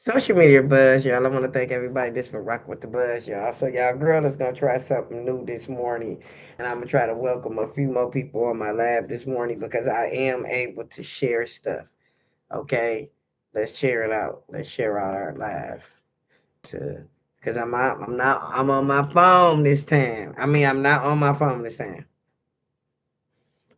Social media buzz, y'all. I want to thank everybody that's been rocking with the buzz, y'all. So, y'all, girl is gonna try something new this morning, and I'm gonna try to welcome a few more people on my lab this morning because I am able to share stuff. Okay, let's share it out. Let's share out our live to because I'm on my phone this time. I mean, I'm not on my phone this time.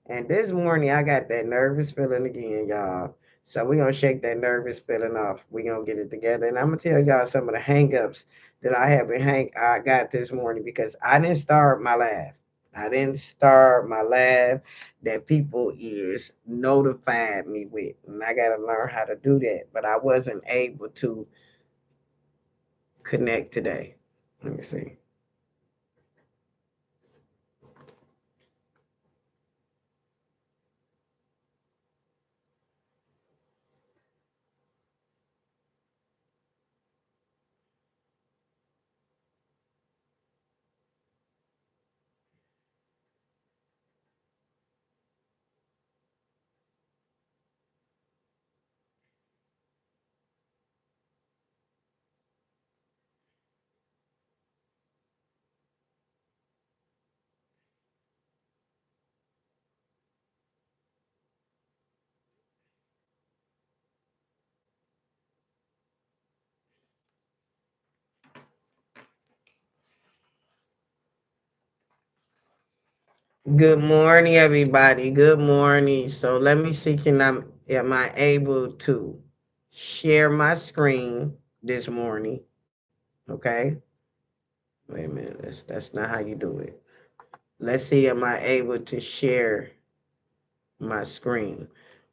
And this morning I got that nervous feeling again, y'all. So we're gonna shake that nervous feeling off. We're gonna get it together. And I'm gonna tell y'all some of the hangups that I got this morning because I didn't start my laugh. I didn't start my laugh that people is notified me with. And I gotta learn how to do that. But I wasn't able to connect today. Let me see. Good morning, everybody. Good morning. So let me see, am I able to share my screen this morning? Okay. Wait a minute. That's not how you do it. Let's see, am I able to share my screen?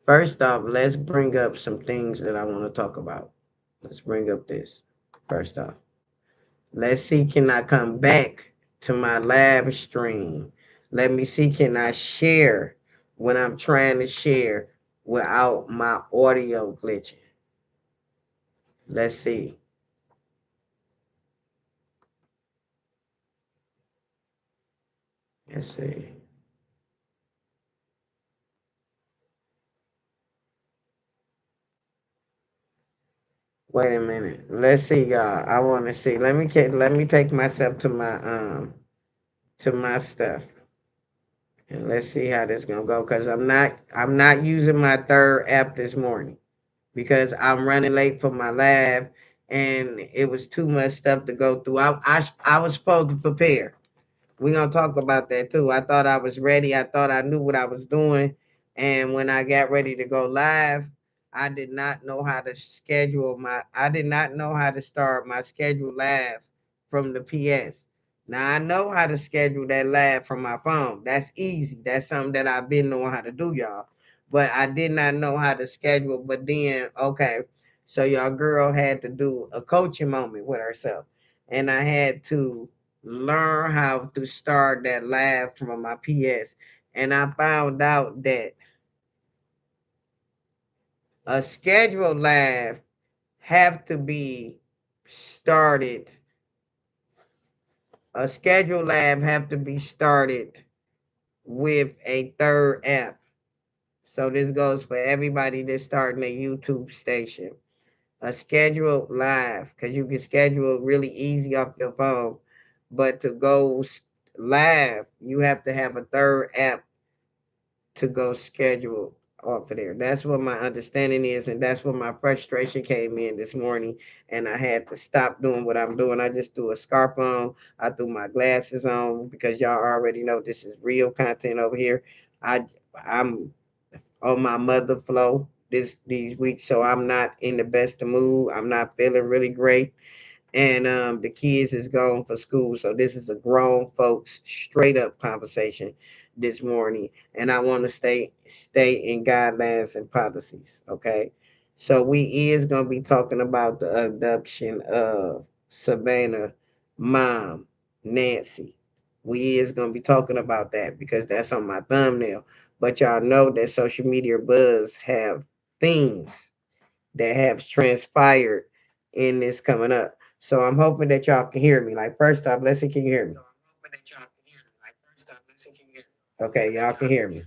First off, let's bring up some things that I want to talk about. Let's bring up this. First off, let's see, can I come back to my live stream? Let me see, can I share what I'm trying to share without my audio glitching? Let's see. Let's see. Wait a minute. Let's see, y'all. I want to see. Let me take myself to my stuff. And let's see how this gonna go. Cause I'm not using my third app this morning because I'm running late for my lab and it was too much stuff to go through. I was supposed to prepare. We're gonna talk about that too. I thought I was ready. I thought I knew what I was doing. And when I got ready to go live, I did not know how to start my schedule live from the PS. Now I know how to schedule that live from my phone. That's easy. That's something that I've been knowing how to do, y'all. But I did not know how to schedule. But then, okay, so your girl had to do a coaching moment with herself. And I had to learn how to start that live from my PS. And I found out that a scheduled live have to be started. A scheduled live have to be started with a third app. So this goes for everybody that's starting a YouTube station. A scheduled live, because you can schedule really easy off your phone. But to go live, you have to have a third app to go schedule off of there. That's what my understanding is, and that's where my frustration came in this morning. And I had to stop doing what I'm doing. I just threw a scarf on, I threw my glasses on because y'all already know this is real content over here. I I'm on my mother flow these weeks, so I'm not in the best of mood. I'm not feeling really great and the kids is gone for school. So this is a grown folks straight up conversation this morning, and I want to stay in guidelines and policies. Okay, so we is gonna be talking about the abduction of Savannah mom, Nancy. We is gonna be talking about that because that's on my thumbnail. But y'all know that social media buzz have things that have transpired in this coming up. So I'm hoping that y'all can hear me. Like first off, let's see, can you hear me? Okay, y'all can hear me.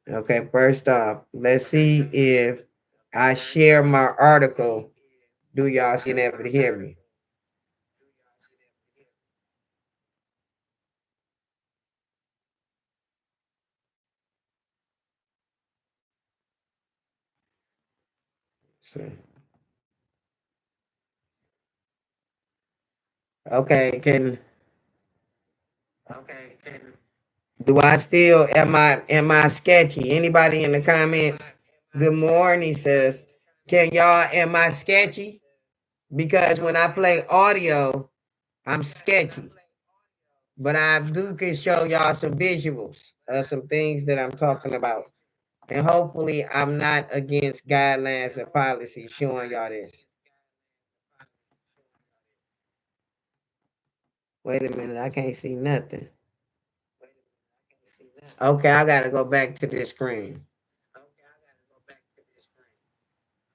Okay, first off, let's see if I share my article. Do y'all see and able to hear me? So, okay, do I still am I sketchy? Anybody in the comments? Good morning, says. Can y'all am I sketchy? Because when I play audio, I'm sketchy. But I do can show y'all some visuals of some things that I'm talking about. And hopefully I'm not against guidelines and policies showing y'all this. Wait a minute, I can't see nothing. Okay, I gotta go back to this screen.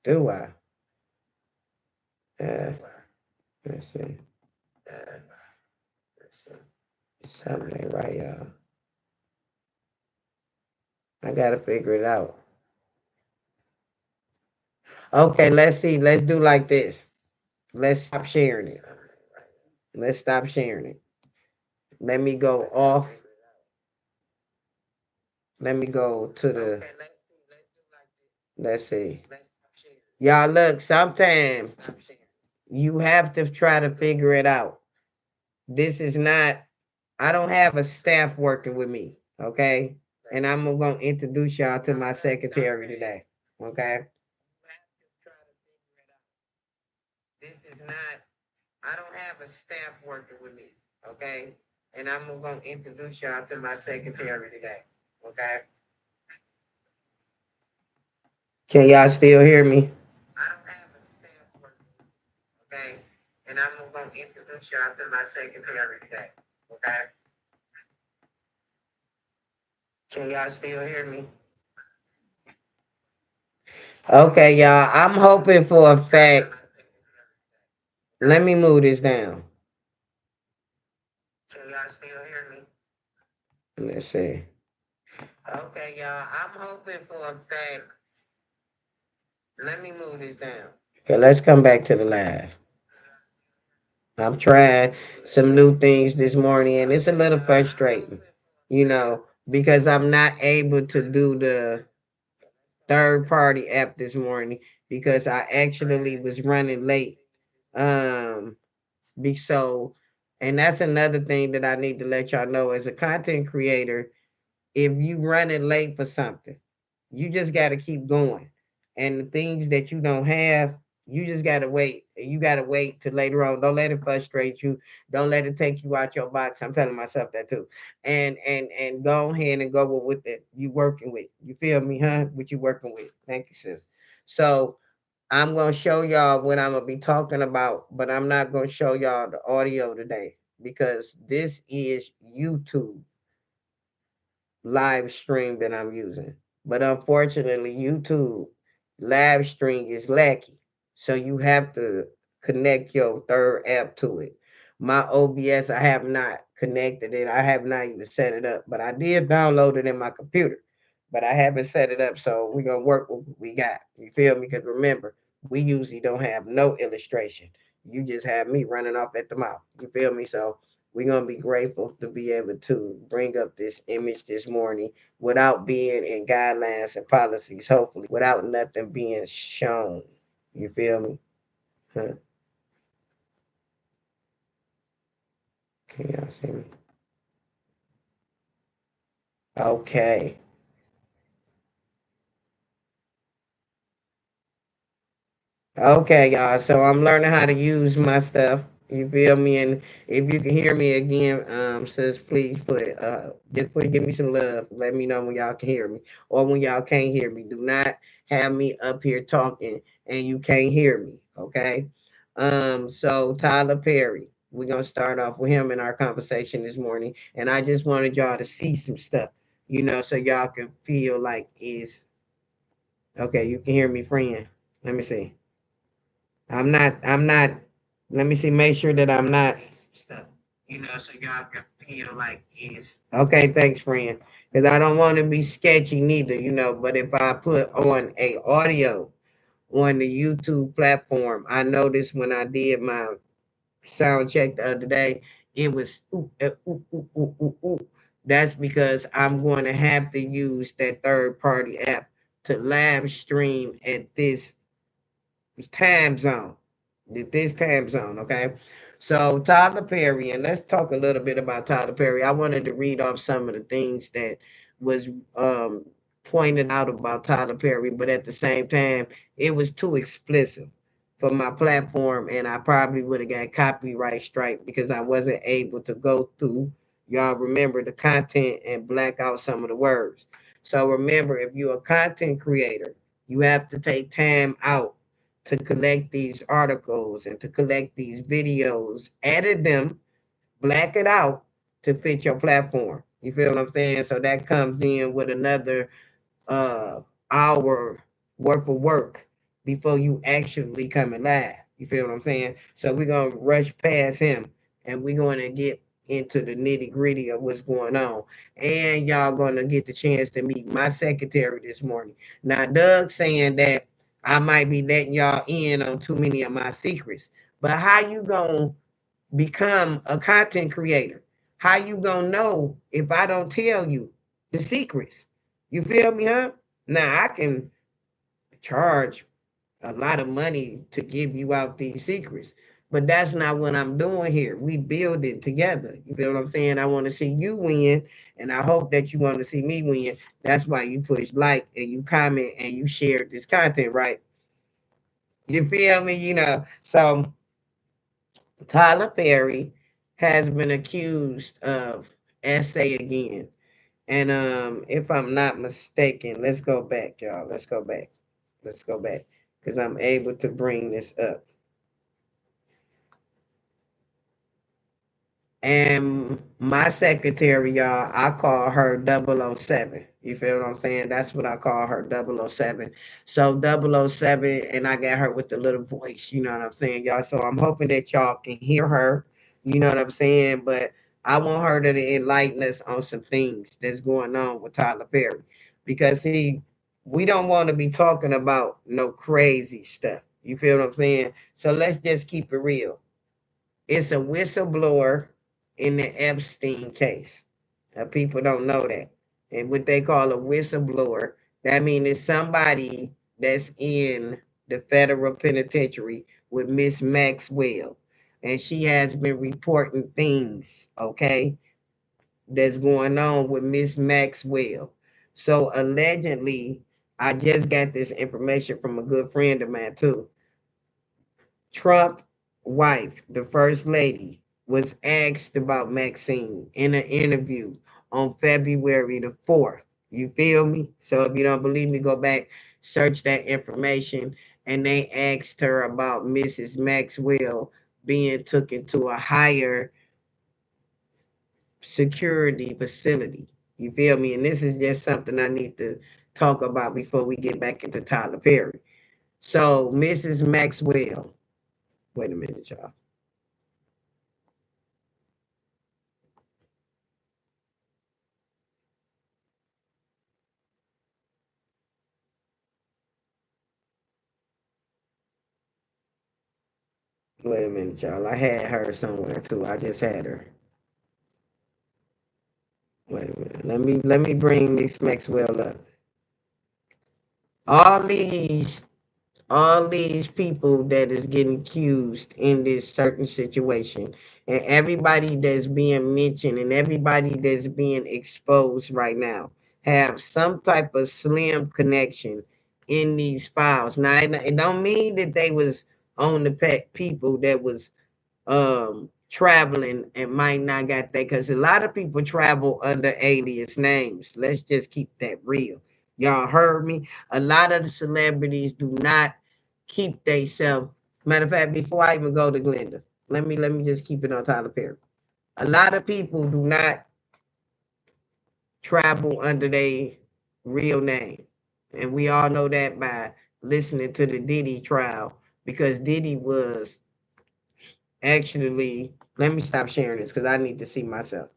Do I? Uh, let's see. Something ain't right, y'all. I gotta figure it out. Okay, let's see. Let's do like this. Let's stop sharing it. Let's stop sharing it. Let me go off. Let me go to the. Let's see. Y'all look, sometimes you have to try to figure it out. This is not, I don't have a staff working with me, okay? And I'm gonna introduce y'all to my secretary today, okay? This is not, I don't have a staff working with me, okay? And I'm gonna introduce y'all to my secretary today, okay? Can y'all still hear me? I don't have a staff working with me, okay? And I'm gonna introduce y'all to my secretary today, okay? Can y'all still hear me? Okay, y'all. I'm hoping for a fact. Let me move this down. Can y'all still hear me? Let's see. Okay, y'all. I'm hoping for a fact. Let me move this down. Okay, let's come back to the live. I'm trying some new things this morning, and it's a little frustrating, because I'm not able to do the third party app this morning because I actually was running late. Um, Be so, and that's another thing that I need to let y'all know as a content creator. If you running late for something, you just got to keep going. And the things that you don't have, you just got to wait. You got to wait till later on. Don't let it frustrate you. Don't let it take you out your box. I'm telling myself that too. And go ahead and go with what that you working with. You feel me, huh? What you working with. Thank you, sis. So I'm gonna show y'all what I'm gonna be talking about, but I'm not gonna show y'all the audio today because this is YouTube live stream that I'm using. But unfortunately, YouTube live stream is lacky. So you have to connect your third app to it. My OBS, I have not connected it. I have not even set it up, but I did download it in my computer. But I haven't set it up, so we're gonna work with what we got. You feel me? Because remember, we usually don't have no illustration. You just have me running off at the mouth. You feel me? So we're gonna be grateful to be able to bring up this image this morning without being in guidelines and policies, hopefully, without nothing being shown. You feel me? Huh? Can y'all see me? Okay. Okay, y'all. So I'm learning how to use my stuff. You feel me? And if you can hear me again, sis, please give me some love. Let me know when y'all can hear me. Or when y'all can't hear me. Do not have me up here talking and you can't hear me. Okay. So Tyler Perry, we're gonna start off with him in our conversation this morning. And I just wanted y'all to see some stuff, so y'all can feel like is okay, you can hear me, friend. Let me see. I'm not, let me see, make sure that I'm not stuff, so y'all can feel like it's okay, thanks, friend. Because I don't want to be sketchy neither, but if I put on a audio, on the YouTube platform. I noticed when I did my sound check the other day, it was ooh, ooh, ooh, ooh, ooh, ooh. That's because I'm going to have to use that third party app to live stream at time zone. This time zone, okay? So Tyler Perry, and let's talk a little bit about Tyler Perry. I wanted to read off some of the things that was pointed out about Tyler Perry, but at the same time, it was too explicit for my platform, and I probably would have got copyright strike because I wasn't able to go through. Y'all remember the content and black out some of the words. So remember, if you're a content creator, you have to take time out to collect these articles and to collect these videos, edit them, black it out to fit your platform. You feel what I'm saying? So that comes in with another uh hour worth of work before you actually coming live. You feel what I'm saying? So we're gonna rush past him and we're gonna get into the nitty gritty of what's going on. And y'all gonna get the chance to meet my secretary this morning. Now Doug saying that I might be letting y'all in on too many of my secrets. But how you gonna become a content creator? How you gonna know if I don't tell you the secrets? You feel me, huh? Now I can charge a lot of money to give you out these secrets, but that's not what I'm doing here. We build it together. You feel what I'm saying? I want to see you win, and I hope that you want to see me win. That's why you push like and you comment and you share this content, right? You feel me? So Tyler Perry has been accused of essay again. And if I'm not mistaken, let's go back, y'all. Let's go back. Let's go back. Because I'm able to bring this up. And my secretary, y'all, I call her 007. You feel what I'm saying? That's what I call her, 007. So 007, and I got her with the little voice, you know what I'm saying, y'all? So I'm hoping that y'all can hear her, you know what I'm saying? But I want her to enlighten us on some things that's going on with Tyler Perry. Because, see, we don't want to be talking about no crazy stuff. You feel what I'm saying? So let's just keep it real. It's a whistleblower in the Epstein case. People don't know that. And what they call a whistleblower, that means it's somebody that's in the federal penitentiary with Miss Maxwell. And she has been reporting things, okay, that's going on with Miss Maxwell. So allegedly, I just got this information from a good friend of mine too. Trump wife, the first lady, was asked about Maxine in an interview on February the 4th. You feel me? So if you don't believe me, go back, search that information. And they asked her about Mrs. Maxwell being taken to a higher security facility. You feel me? And this is just something I need to talk about before we get back into Tyler Perry. So, Mrs. Maxwell, wait a minute, y'all. Wait a minute, y'all. I had her somewhere too. I just had her. Wait a minute. Let me bring Miss Maxwell up. All these all these people that is getting accused in this certain situation, and everybody that's being mentioned and everybody that's being exposed right now have some type of slim connection in these files. Now it don't mean that they was on the people that was traveling and might not got that, because a lot of people travel under alias names. Let's just keep that real. Y'all heard me. A lot of the celebrities do not keep they self. Matter of fact, before I even go to Glenda, let me just keep it on Tyler Perry. A lot of people do not travel under their real name, and we all know that by listening to the Diddy trial, because Diddy was actually, let me stop sharing this because I need to see myself.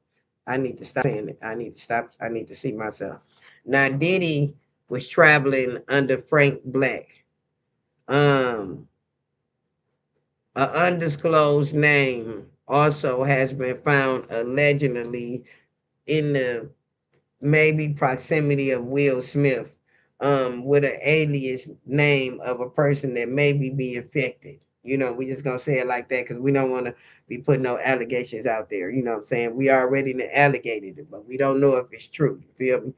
I need to stop saying it. I need to stop. I need to see myself. Now, Diddy was traveling under Frank Black. Um, an undisclosed name also has been found allegedly in the maybe proximity of Will Smith, with an alias name of a person that maybe be affected. We just gonna say it like that because we don't want to be putting no allegations out there. You know what I'm saying? We already alleged it, but we don't know if it's true. You feel me?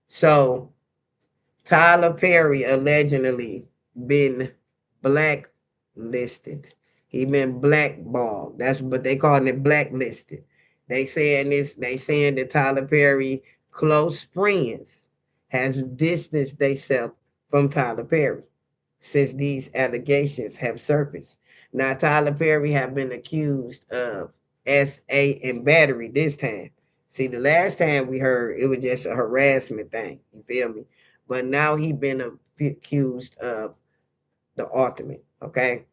So Tyler Perry allegedly been blacklisted. He been blackballed. That's what they calling it, blacklisted. They saying that Tyler Perry close friends has distanced themselves from Tyler Perry since these allegations have surfaced. Now Tyler Perry have been accused of SA and battery this time. See, the last time we heard it was just a harassment thing. You feel me? But now he been accused of the ultimate. Okay,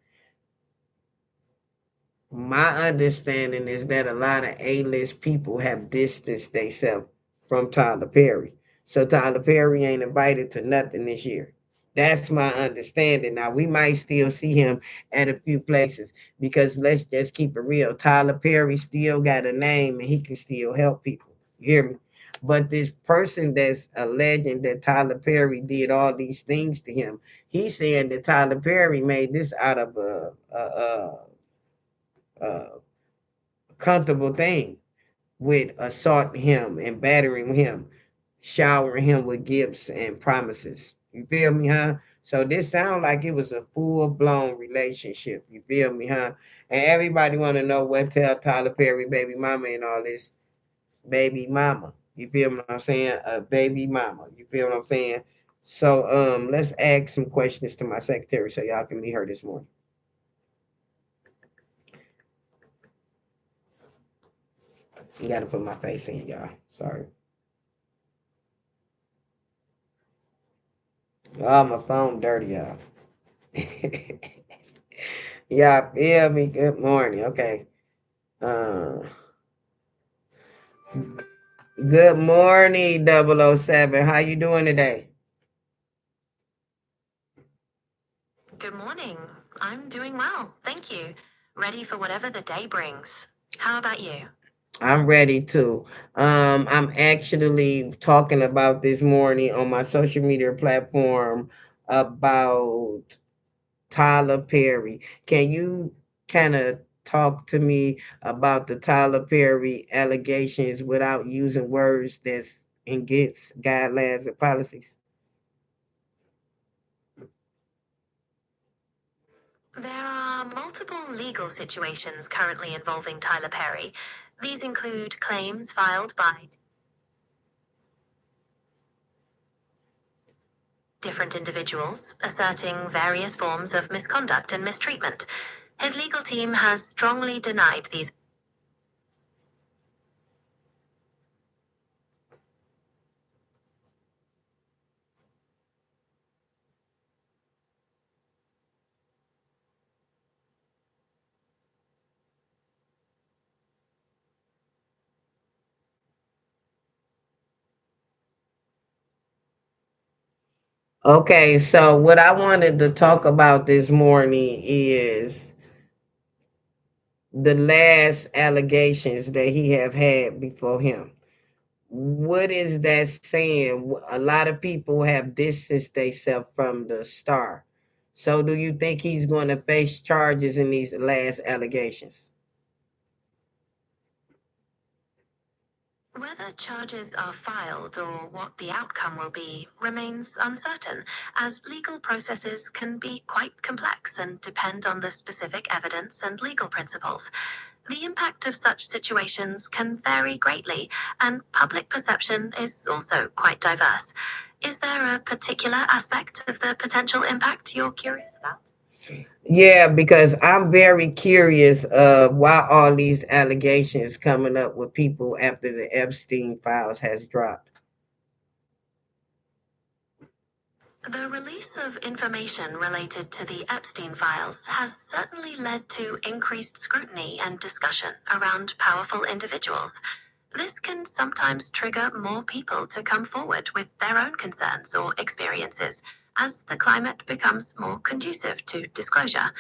my understanding is that a lot of A-list people have distanced themselves from Tyler Perry. So Tyler Perry ain't invited to nothing this year. That's my understanding. Now we might still see him at a few places because let's just keep it real. Tyler Perry still got a name and he can still help people. You hear me? But this person that's alleging that Tyler Perry did all these things to him, he's saying that Tyler Perry made this out of a comfortable thing with assaulting him and battering him, showering him with gifts and promises. You feel me, huh? So this sound like it was a full blown relationship. You feel me, huh? And everybody want to know what tell Tyler Perry baby mama and all this baby mama. You feel what I'm saying? A baby mama. You feel what I'm saying? So let's ask some questions to my secretary so y'all can meet her this morning. You got to put my face in, y'all. Sorry. Oh, my phone dirty, y'all. Yeah, feel me. Good morning. Okay. Uh, good morning, 007. How you doing today? Good morning. I'm doing well, thank you. Ready for whatever the day brings. How about you? I'm ready to. I'm actually talking about this morning on my social media platform about Tyler Perry. Can you kind of talk to me about the Tyler Perry allegations without using words that's against guidelines and policies? There are multiple legal situations currently involving Tyler Perry. These include claims filed by different individuals asserting various forms of misconduct and mistreatment. His legal team has strongly denied these. Okay, so what I wanted to talk about this morning is the last allegations that he have had before him. What is that saying? A lot of people have distanced themselves from the star. So do you think he's going to face charges in these last allegations? Whether charges are filed or what the outcome will be remains uncertain, as legal processes can be quite complex and depend on the specific evidence and legal principles. The impact of such situations can vary greatly, and public perception is also quite diverse. Is there a particular aspect of the potential impact you're curious about? Yeah, because I'm very curious why all these allegations coming up with people after the Epstein files has dropped. The release of information related to the Epstein files has certainly led to increased scrutiny and discussion around powerful individuals. This can sometimes trigger more people to come forward with their own concerns or experiences as the climate becomes more conducive to disclosure.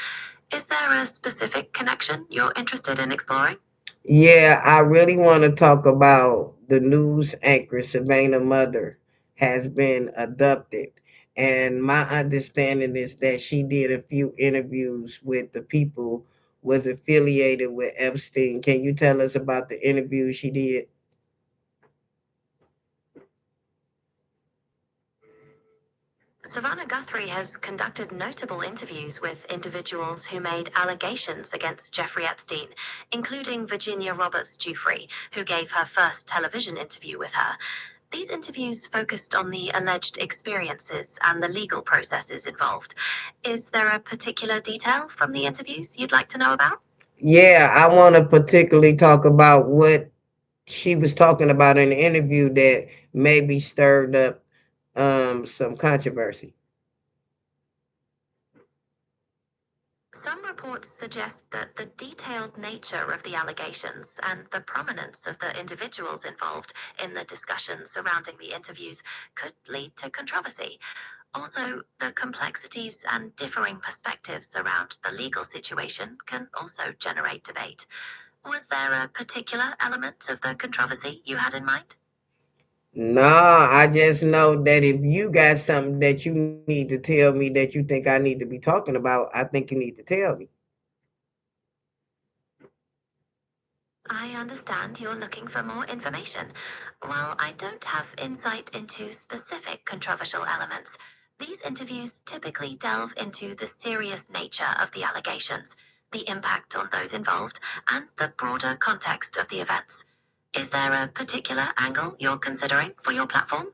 Is there a specific connection you're interested in exploring? Yeah, I really want to talk about the news anchor Savannah Mother has been abducted. And my understanding is that she did a few interviews with the people was affiliated with Epstein. Can you tell us about the interviews she did? Savannah Guthrie has conducted notable interviews with individuals who made allegations against Jeffrey Epstein, including Virginia Roberts Giuffre, who gave her first television interview with her. These interviews focused on the alleged experiences and the legal processes involved. Is there a particular detail from the interviews you'd like to know about? Yeah, I want to particularly talk about what she was talking about in the interview that maybe stirred up some controversy. Some reports suggest that the detailed nature of the allegations and the prominence of the individuals involved in the discussions surrounding the interviews could lead to controversy. Also, the complexities and differing perspectives around the legal situation can also generate debate. Was there a particular element of the controversy you had in mind? Nah, I just know that if you got something that you need to tell me that you think I need to be talking about, I think you need to tell me. I understand you're looking for more information. While I don't have insight into specific controversial elements, these interviews typically delve into the serious nature of the allegations, the impact on those involved, and the broader context of the events. Is there a particular angle you're considering for your platform?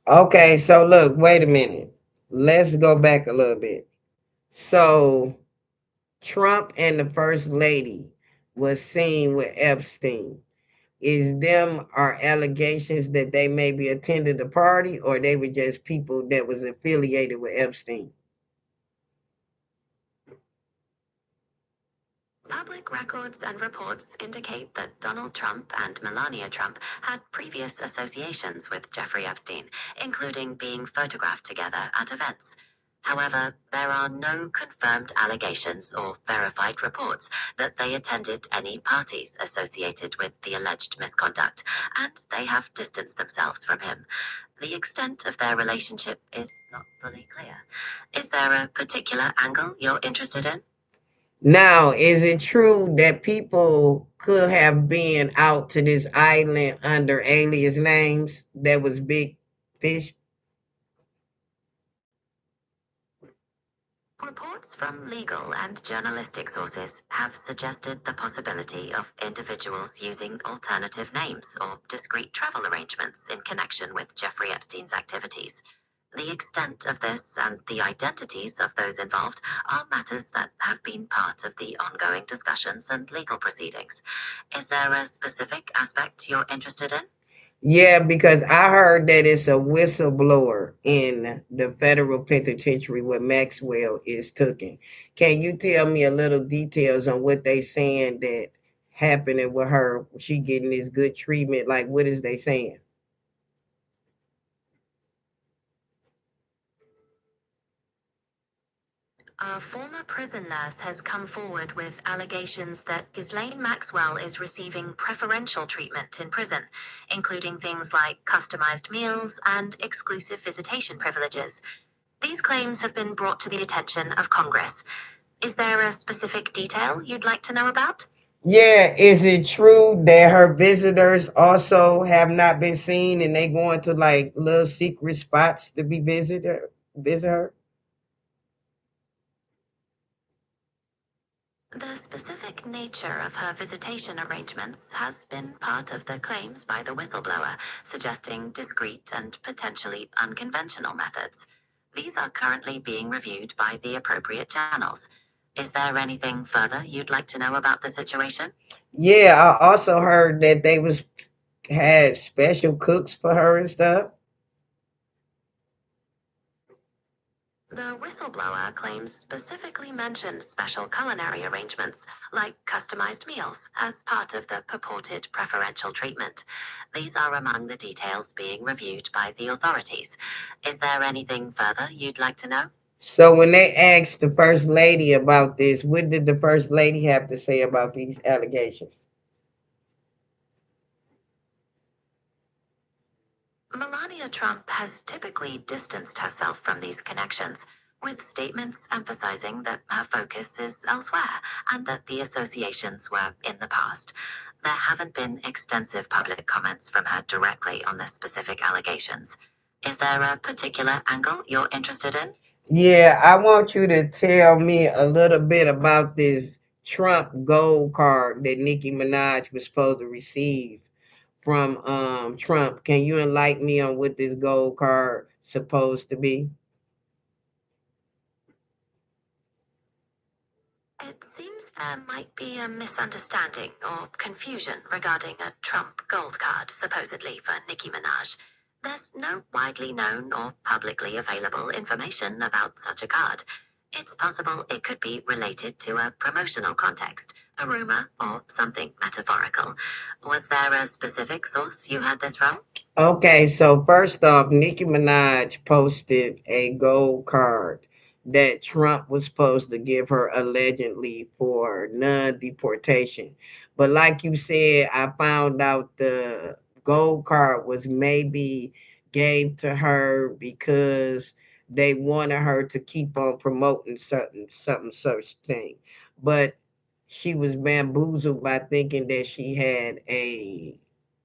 Okay, so look, wait a minute. Let's go back a little bit. So Trump and the first lady was seen with Epstein. Is them are allegations that they maybe attended the party or they were just people that was affiliated with Epstein? Public records and reports indicate that Donald Trump and Melania Trump had previous associations with Jeffrey Epstein, including being photographed together at events. However, there are no confirmed allegations or verified reports that they attended any parties associated with the alleged misconduct, and they have distanced themselves from him. The extent of their relationship is not fully clear. Is there a particular angle you're interested in? Now, is it true that people could have been out to this island under alias names that was big fish? Reports from legal and journalistic sources have suggested the possibility of individuals using alternative names or discrete travel arrangements in connection with Jeffrey Epstein's activities. The extent of this and the identities of those involved are matters that have been part of the ongoing discussions and legal proceedings. Is there a specific aspect you're interested in? Yeah, because I heard that it's a whistleblower in the federal penitentiary where Maxwell is taken. Can you tell me a little details on what they saying that happening with her? She getting this good treatment? Like, what is they saying? A former prison nurse has come forward with allegations that Ghislaine Maxwell is receiving preferential treatment in prison, including things like customized meals and exclusive visitation privileges. These claims have been brought to the attention of Congress. Is there a specific detail you'd like to know about? Yeah, is it true that her visitors also have not been seen and they going to like little secret spots to be visit her? The specific nature of her visitation arrangements has been part of the claims by the whistleblower, suggesting discreet and potentially unconventional methods. These are currently being reviewed by the appropriate channels. Is there anything further you'd like to know about the situation? Yeah, I also heard that they was had special cooks for her and stuff. The whistleblower claims specifically mentioned special culinary arrangements, like customized meals, as part of the purported preferential treatment. These are among the details being reviewed by the authorities. Is there anything further you'd like to know? So when they asked the first lady about this, what did the first lady have to say about these allegations? Melania Trump has typically distanced herself from these connections, with statements emphasizing that her focus is elsewhere and that the associations were in the past. There haven't been extensive public comments from her directly on the specific allegations. Is there a particular angle you're interested in? Yeah, I want you to tell me a little bit about this Trump gold card that Nicki Minaj was supposed to receive from Trump. Can you enlighten me on what this gold card supposed to be? It seems there might be a misunderstanding or confusion regarding a Trump gold card, supposedly for Nicki Minaj. There's no widely known or publicly available information about such a card. It's possible it could be related to a promotional context, a rumor, or something metaphorical. Was there a specific source you had this from? Okay, so first off, Nicki Minaj posted a gold card that Trump was supposed to give her allegedly for non deportation. But like you said, I found out the gold card was maybe gave to her because they wanted her to keep on promoting something such thing. But she was bamboozled by thinking that she had a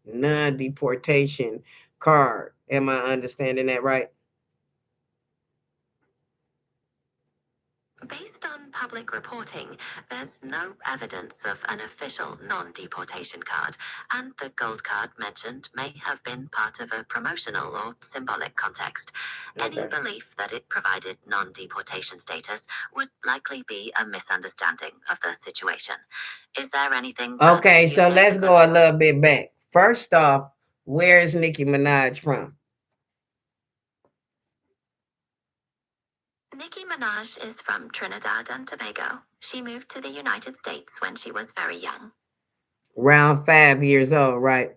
non-deportation card. Am I understanding that right? Based on public reporting, there's no evidence of an official non deportation card, and the gold card mentioned may have been part of a promotional or symbolic context. Any Okay. belief that it provided non deportation status would likely be a misunderstanding of the situation. Is there anything further Okay, you'd so like to let's go a clarify? little bit back. First off, where is Nicki Minaj from? Nicki Minaj is from Trinidad and Tobago. She moved to the United States when she was very young. Around 5 years old, right?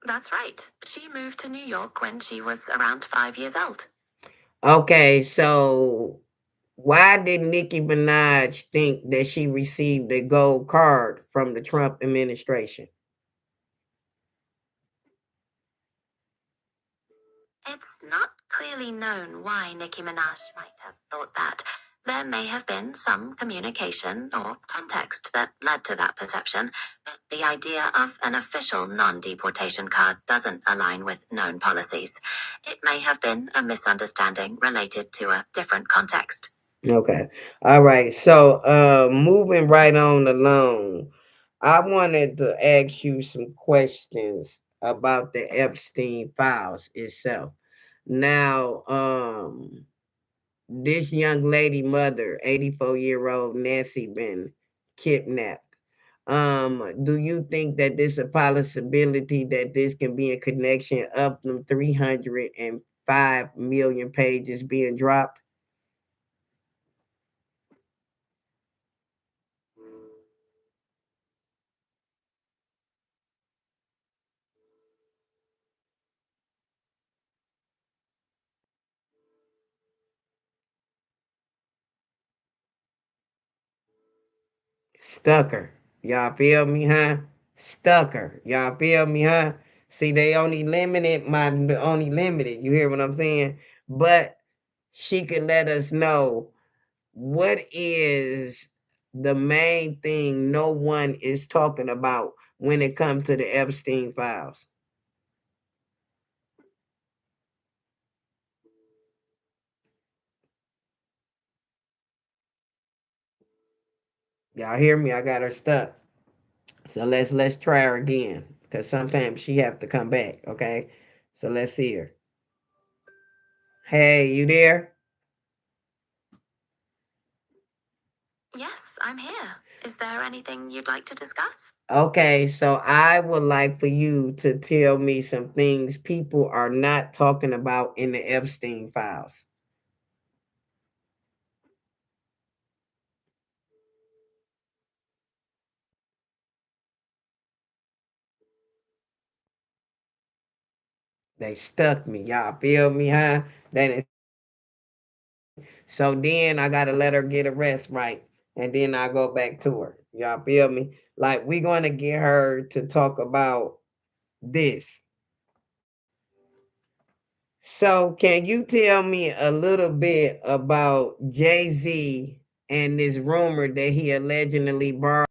That's right. She moved to New York when she was around 5 years old. Okay, so why did Nicki Minaj think that she received a gold card from the Trump administration? It's not clearly known why Nicki Minaj might have thought that. There may have been some communication or context that led to that perception, but the idea of an official non deportation card doesn't align with known policies. It may have been a misunderstanding related to a different context. Okay. All right. So moving right on along, I wanted to ask you some questions about the Epstein files itself. Now, this young lady mother, 84-year-old Nancy, been kidnapped. Do you think that there's a possibility that this can be in connection of them 305 million pages being dropped? Stucker. Y'all feel me, huh? Stucker. Y'all feel me, huh? See, they only limited. You hear what I'm saying? But she can let us know what is the main thing no one is talking about when it comes to the Epstein files. Y'all hear me? I got her stuck. So let's try her again. Cause sometimes she have to come back, okay? So let's see her. Hey, you there? Yes, I'm here. Is there anything you'd like to discuss? Okay, so I would like for you to tell me some things people are not talking about in the Epstein files. They stuck me. Y'all feel me, huh? They stuck me. So then I gotta let her get a rest right. And then I go back to her. Y'all feel me? Like we gonna get her to talk about this. So can you tell me a little bit about Jay-Z and this rumor that he allegedly borrowed?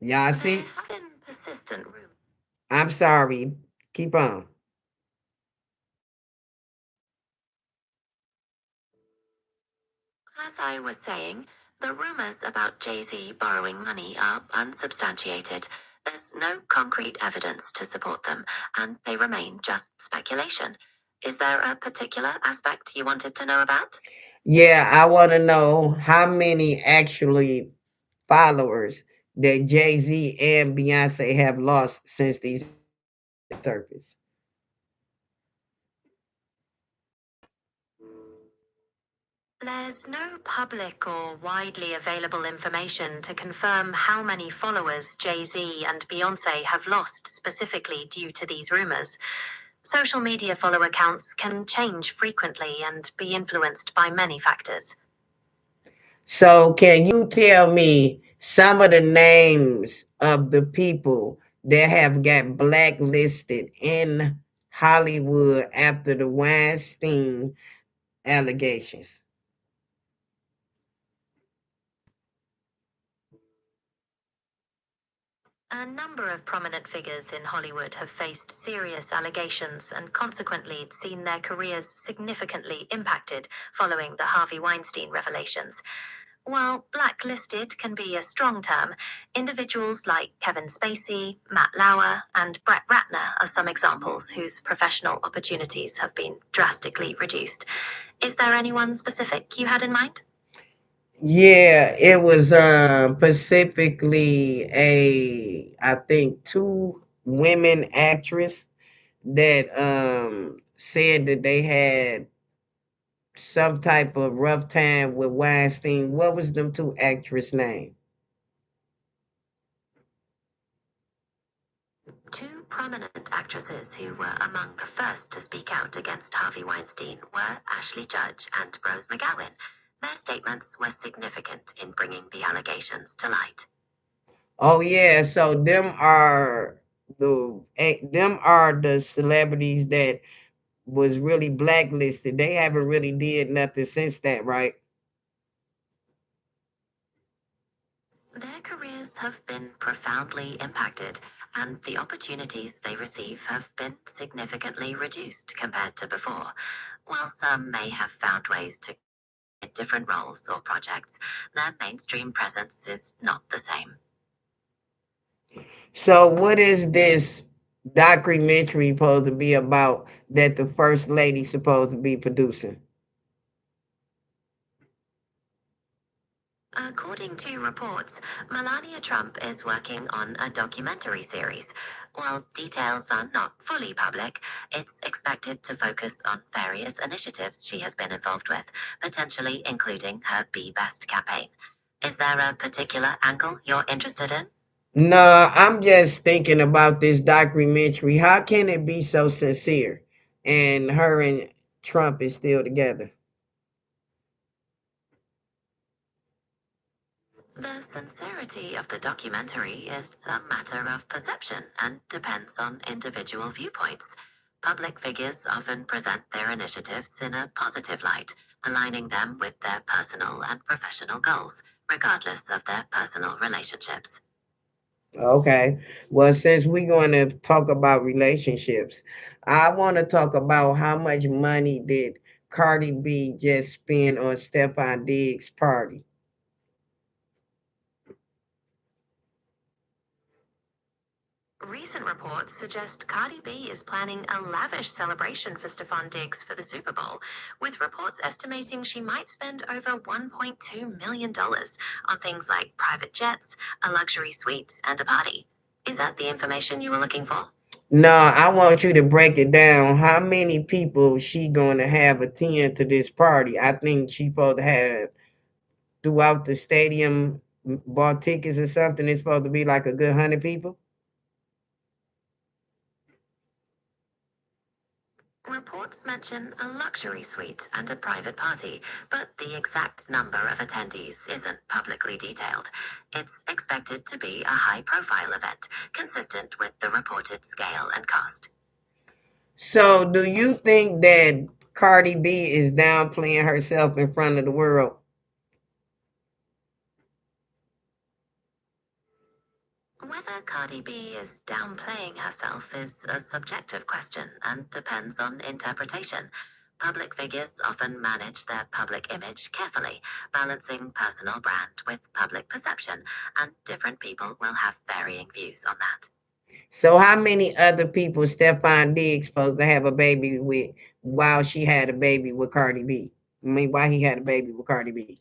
Y'all There see? have been persistent rumors. I'm sorry. Keep on. As I was saying, the rumors about Jay-Z borrowing money are unsubstantiated. There's no concrete evidence to support them, and they remain just speculation. Is there a particular aspect you wanted to know about? Yeah, I want to know how many actually followers that Jay-Z and Beyonce have lost since these allegations surfaced. There's no public or widely available information to confirm how many followers Jay-Z and Beyonce have lost specifically due to these rumors. Social media follower counts can change frequently and be influenced by many factors. So can you tell me some of the names of the people that have got blacklisted in Hollywood after the Weinstein allegations? A number of prominent figures in Hollywood have faced serious allegations and consequently seen their careers significantly impacted following the Harvey Weinstein revelations. While blacklisted can be a strong term, individuals like Kevin Spacey, Matt Lauer, and Brett Ratner are some examples whose professional opportunities have been drastically reduced. Is there anyone specific you had in mind? Yeah, it was specifically a I think two women actress that said that they had some type of rough time with Weinstein. What was them two actress name? Two prominent actresses who were among the first to speak out against Harvey Weinstein were Ashley Judge and Rose McGowan. Their statements were significant in bringing the allegations to light. Oh yeah, so them are the celebrities that was really blacklisted. They haven't really did nothing since that, right? Their careers have been profoundly impacted, and the opportunities they receive have been significantly reduced compared to before. While some may have found ways to get different roles or projects, their mainstream presence is not the same. So what is this documentary supposed to be about that the first lady supposed to be producing? According to reports, Melania Trump is working on a documentary series. While details are not fully public, it's expected to focus on various initiatives she has been involved with, potentially including her Be Best campaign. Is there a particular angle you're interested in? Nah, I'm just thinking about this documentary. How can it be so sincere? And her and Trump is still together. The sincerity of the documentary is a matter of perception and depends on individual viewpoints. Public figures often present their initiatives in a positive light, aligning them with their personal and professional goals, regardless of their personal relationships. Okay. Well, since we're going to talk about relationships, I want to talk about how much money did Cardi B just spend on Stefan Diggs' party. Recent reports suggest Cardi B is planning a lavish celebration for Stefon Diggs for the Super Bowl, with reports estimating she might spend over $1.2 million on things like private jets, a luxury suite, and a party. Is that the information you were looking for? No, I want you to break it down. How many people she going to have attend to this party? I think she supposed to have throughout the stadium bought tickets or something. It's supposed to be like a good 100 people. Reports mention a luxury suite and a private party, but the exact number of attendees isn't publicly detailed. It's expected to be a high profile event, consistent with the reported scale and cost. So, do you think that Cardi B is downplaying herself in front of the world? Whether Cardi B is downplaying herself is a subjective question and depends on interpretation. Public figures often manage their public image carefully, balancing personal brand with public perception, and different people will have varying views on that. So, how many other people Stefan Diggs supposed to have a baby with while she had a baby with Cardi B? I mean, why he had a baby with Cardi B?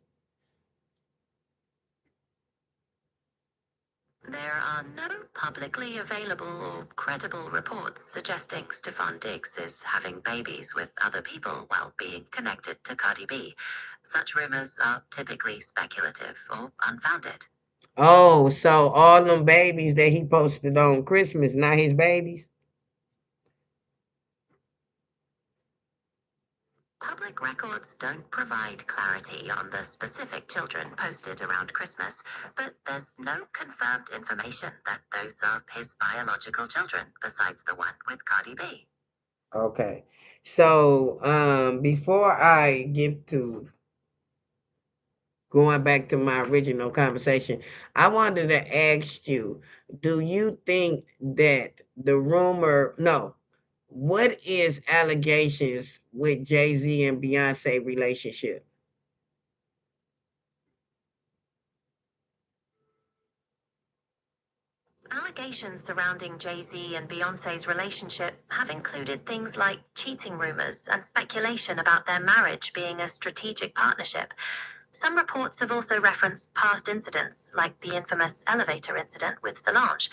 There are no publicly available or credible reports suggesting Stefon Diggs is having babies with other people while being connected to Cardi B. Such rumors are typically speculative or unfounded. Oh, so all them babies that he posted on Christmas, not his babies? Public records don't provide clarity on the specific children posted around Christmas, but there's no confirmed information that those are his biological children besides the one with Cardi B. Okay. So, before I get to going back to my original conversation, I wanted to ask you, do you think that the rumor, no, what is allegations with Jay-Z and Beyonce relationship? Allegations surrounding Jay Z and Beyonce's relationship have included things like cheating rumors and speculation about their marriage being a strategic partnership. Some reports have also referenced past incidents, like the infamous elevator incident with Solange.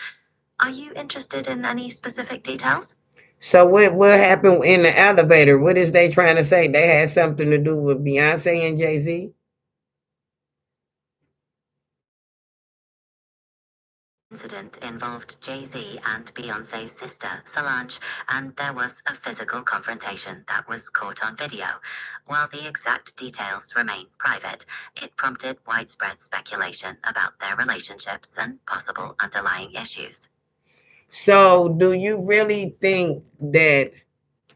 Are you interested in any specific details? So what happened in the elevator? What is they trying to say? They had something to do with Beyonce and Jay-Z? Incident involved Jay-Z and Beyonce's sister, Solange, and there was a physical confrontation that was caught on video. While the exact details remain private, it prompted widespread speculation about their relationships and possible underlying issues. So do you really think that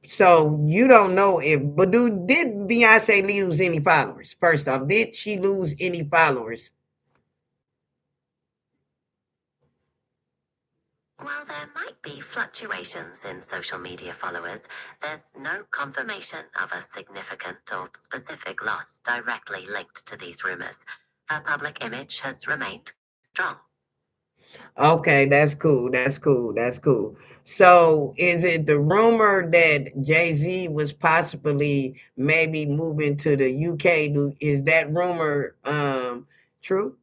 so you don't know if but did Beyonce lose any followers? First off, did she lose any followers? While there might be fluctuations in social media followers, there's no confirmation of a significant or specific loss directly linked to these rumors. Her public image has remained strong. Okay, that's cool. That's cool. That's cool. So is it the rumor that Jay-Z was possibly maybe moving to the UK? Is that rumor true?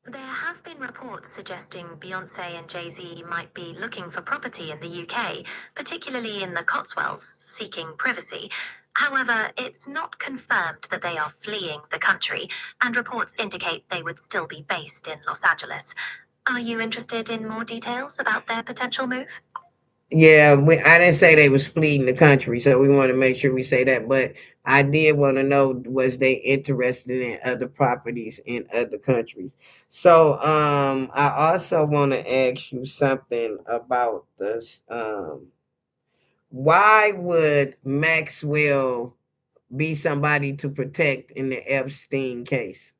There have been reports suggesting Beyonce and Jay Z might be looking for property in the UK, particularly in the Cotswolds, seeking privacy. However, it's not confirmed that they are fleeing the country, and reports indicate they would still be based in Los Angeles. Are you interested in more details about their potential move? Yeah, I didn't say they was fleeing the country, so we want to make sure we say that. But I did want to know was they interested in other properties in other countries. So I also want to ask you something about this. Why would Maxwell be somebody to protect in the Epstein case?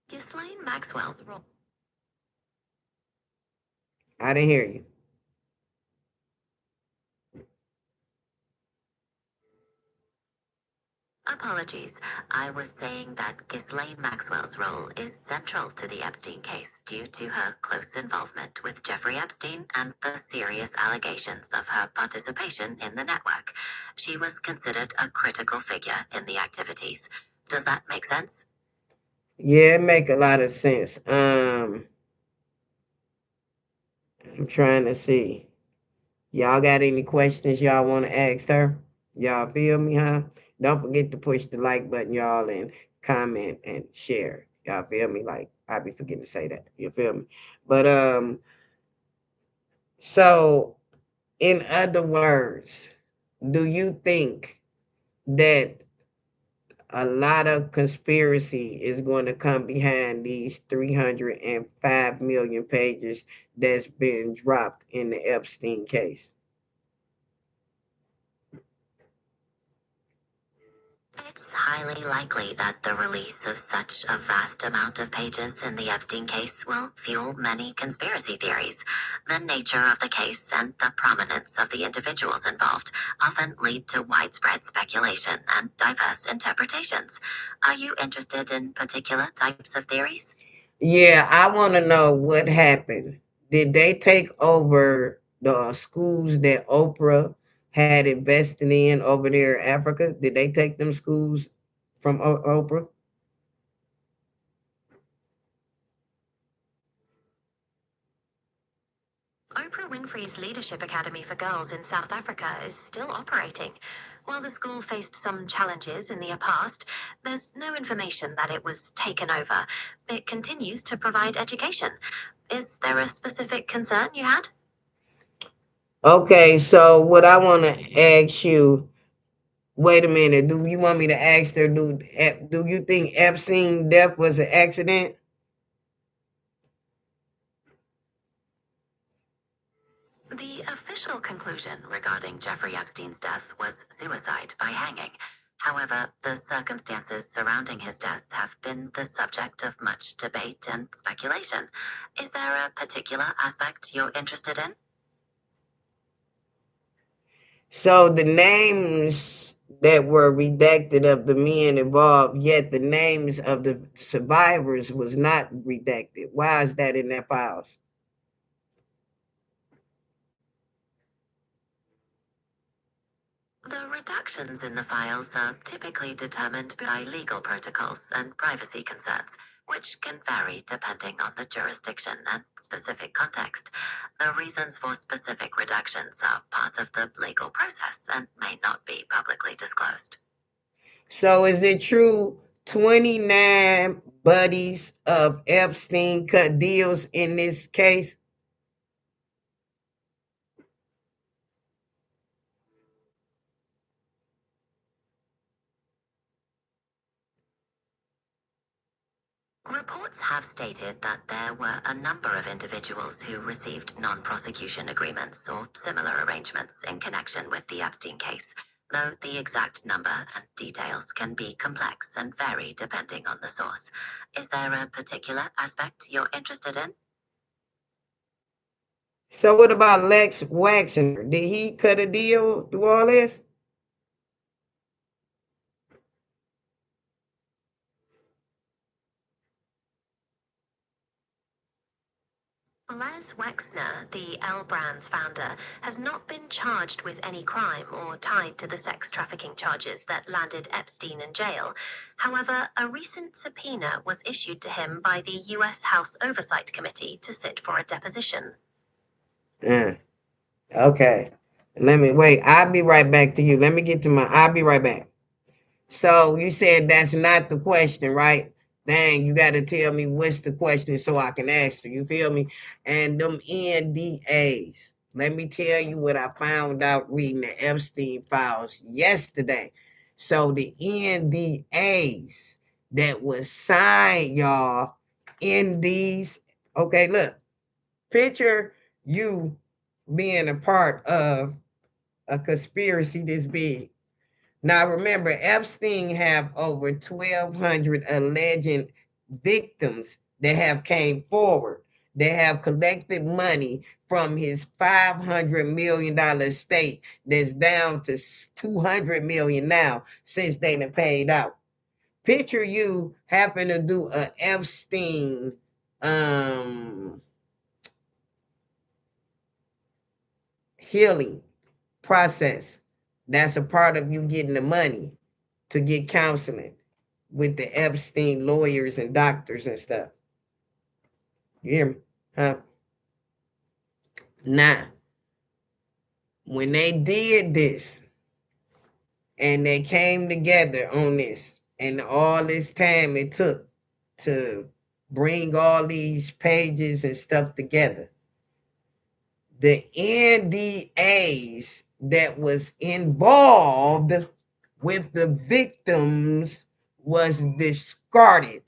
Ghislaine Maxwell's role I didn't hear you. Apologies. I was saying that Ghislaine Maxwell's role is central to the Epstein case due to her close involvement with Jeffrey Epstein and the serious allegations of her participation in the network. She was considered a critical figure in the activities. Does that make sense? Yeah, it make a lot of sense. I'm trying to see. Y'all got any questions y'all want to ask her? Y'all feel me, huh? Don't forget to push the like button, y'all, and comment and share. Y'all feel me? Like I be forgetting to say that. You feel me? But so in other words, do you think that a lot of conspiracy is going to come behind these 305 million pages that's been dropped in the Epstein case? It's highly likely that the release of such a vast amount of pages in the Epstein case will fuel many conspiracy theories. The nature of the case and the prominence of the individuals involved often lead to widespread speculation and diverse interpretations. Are you interested in particular types of theories? Yeah, I want to know what happened. Did they take over the schools that Oprah had invested in over there in Africa? Did they take them schools from Oprah? Oprah Winfrey's Leadership Academy for Girls in South Africa is still operating. While the school faced some challenges in the past, there's no information that it was taken over. It continues to provide education. Is there a specific concern you had? Okay, so what I want to ask you, wait a minute, do you want me to ask her, do you think Epstein death was an accident? The official conclusion regarding Jeffrey Epstein's death was suicide by hanging. However, the circumstances surrounding his death have been the subject of much debate and speculation. Is there a particular aspect you're interested in? So the names that were redacted of the men involved, yet the names of the survivors was not redacted. Why is that in their files? The reductions in the files are typically determined by legal protocols and privacy concerns, which can vary depending on the jurisdiction and specific context. The reasons for specific reductions are part of the legal process and may not be publicly disclosed. So is it true 29 buddies of Epstein cut deals in this case? Reports have stated that there were a number of individuals who received non prosecution agreements or similar arrangements in connection with the Epstein case, though the exact number and details can be complex and vary depending on the source. Is there a particular aspect you're interested in? So what about Lex Waxner? Did he cut a deal through all this? Les Wexner, the L Brands founder, has not been charged with any crime or tied to the sex trafficking charges that landed Epstein in jail. However, a recent subpoena was issued to him by the U.S. House Oversight Committee to sit for a deposition. Uh, okay. Let me wait. I'll be right back to you. Let me get to my. I'll be right back. So you said that's not the question, right? Dang, you got to tell me what's the question so I can answer. You feel me? And them NDAs. Let me tell you what I found out reading the Epstein files yesterday. So the NDAs that was signed, y'all, in these. Okay, look. Picture you being a part of a conspiracy this big. Now remember, Epstein have over 1,200 alleged victims that have came forward. They have collected money from his $500 million estate that's down to 200 million now since they done paid out. Picture you having to do a Epstein um healing process. That's a part of you getting the money to get counseling with the Epstein lawyers and doctors and stuff. You hear me? Huh? Now, when they did this and they came together on this, and all this time it took to bring all these pages and stuff together, the NDAs that was involved with the victims was discarded.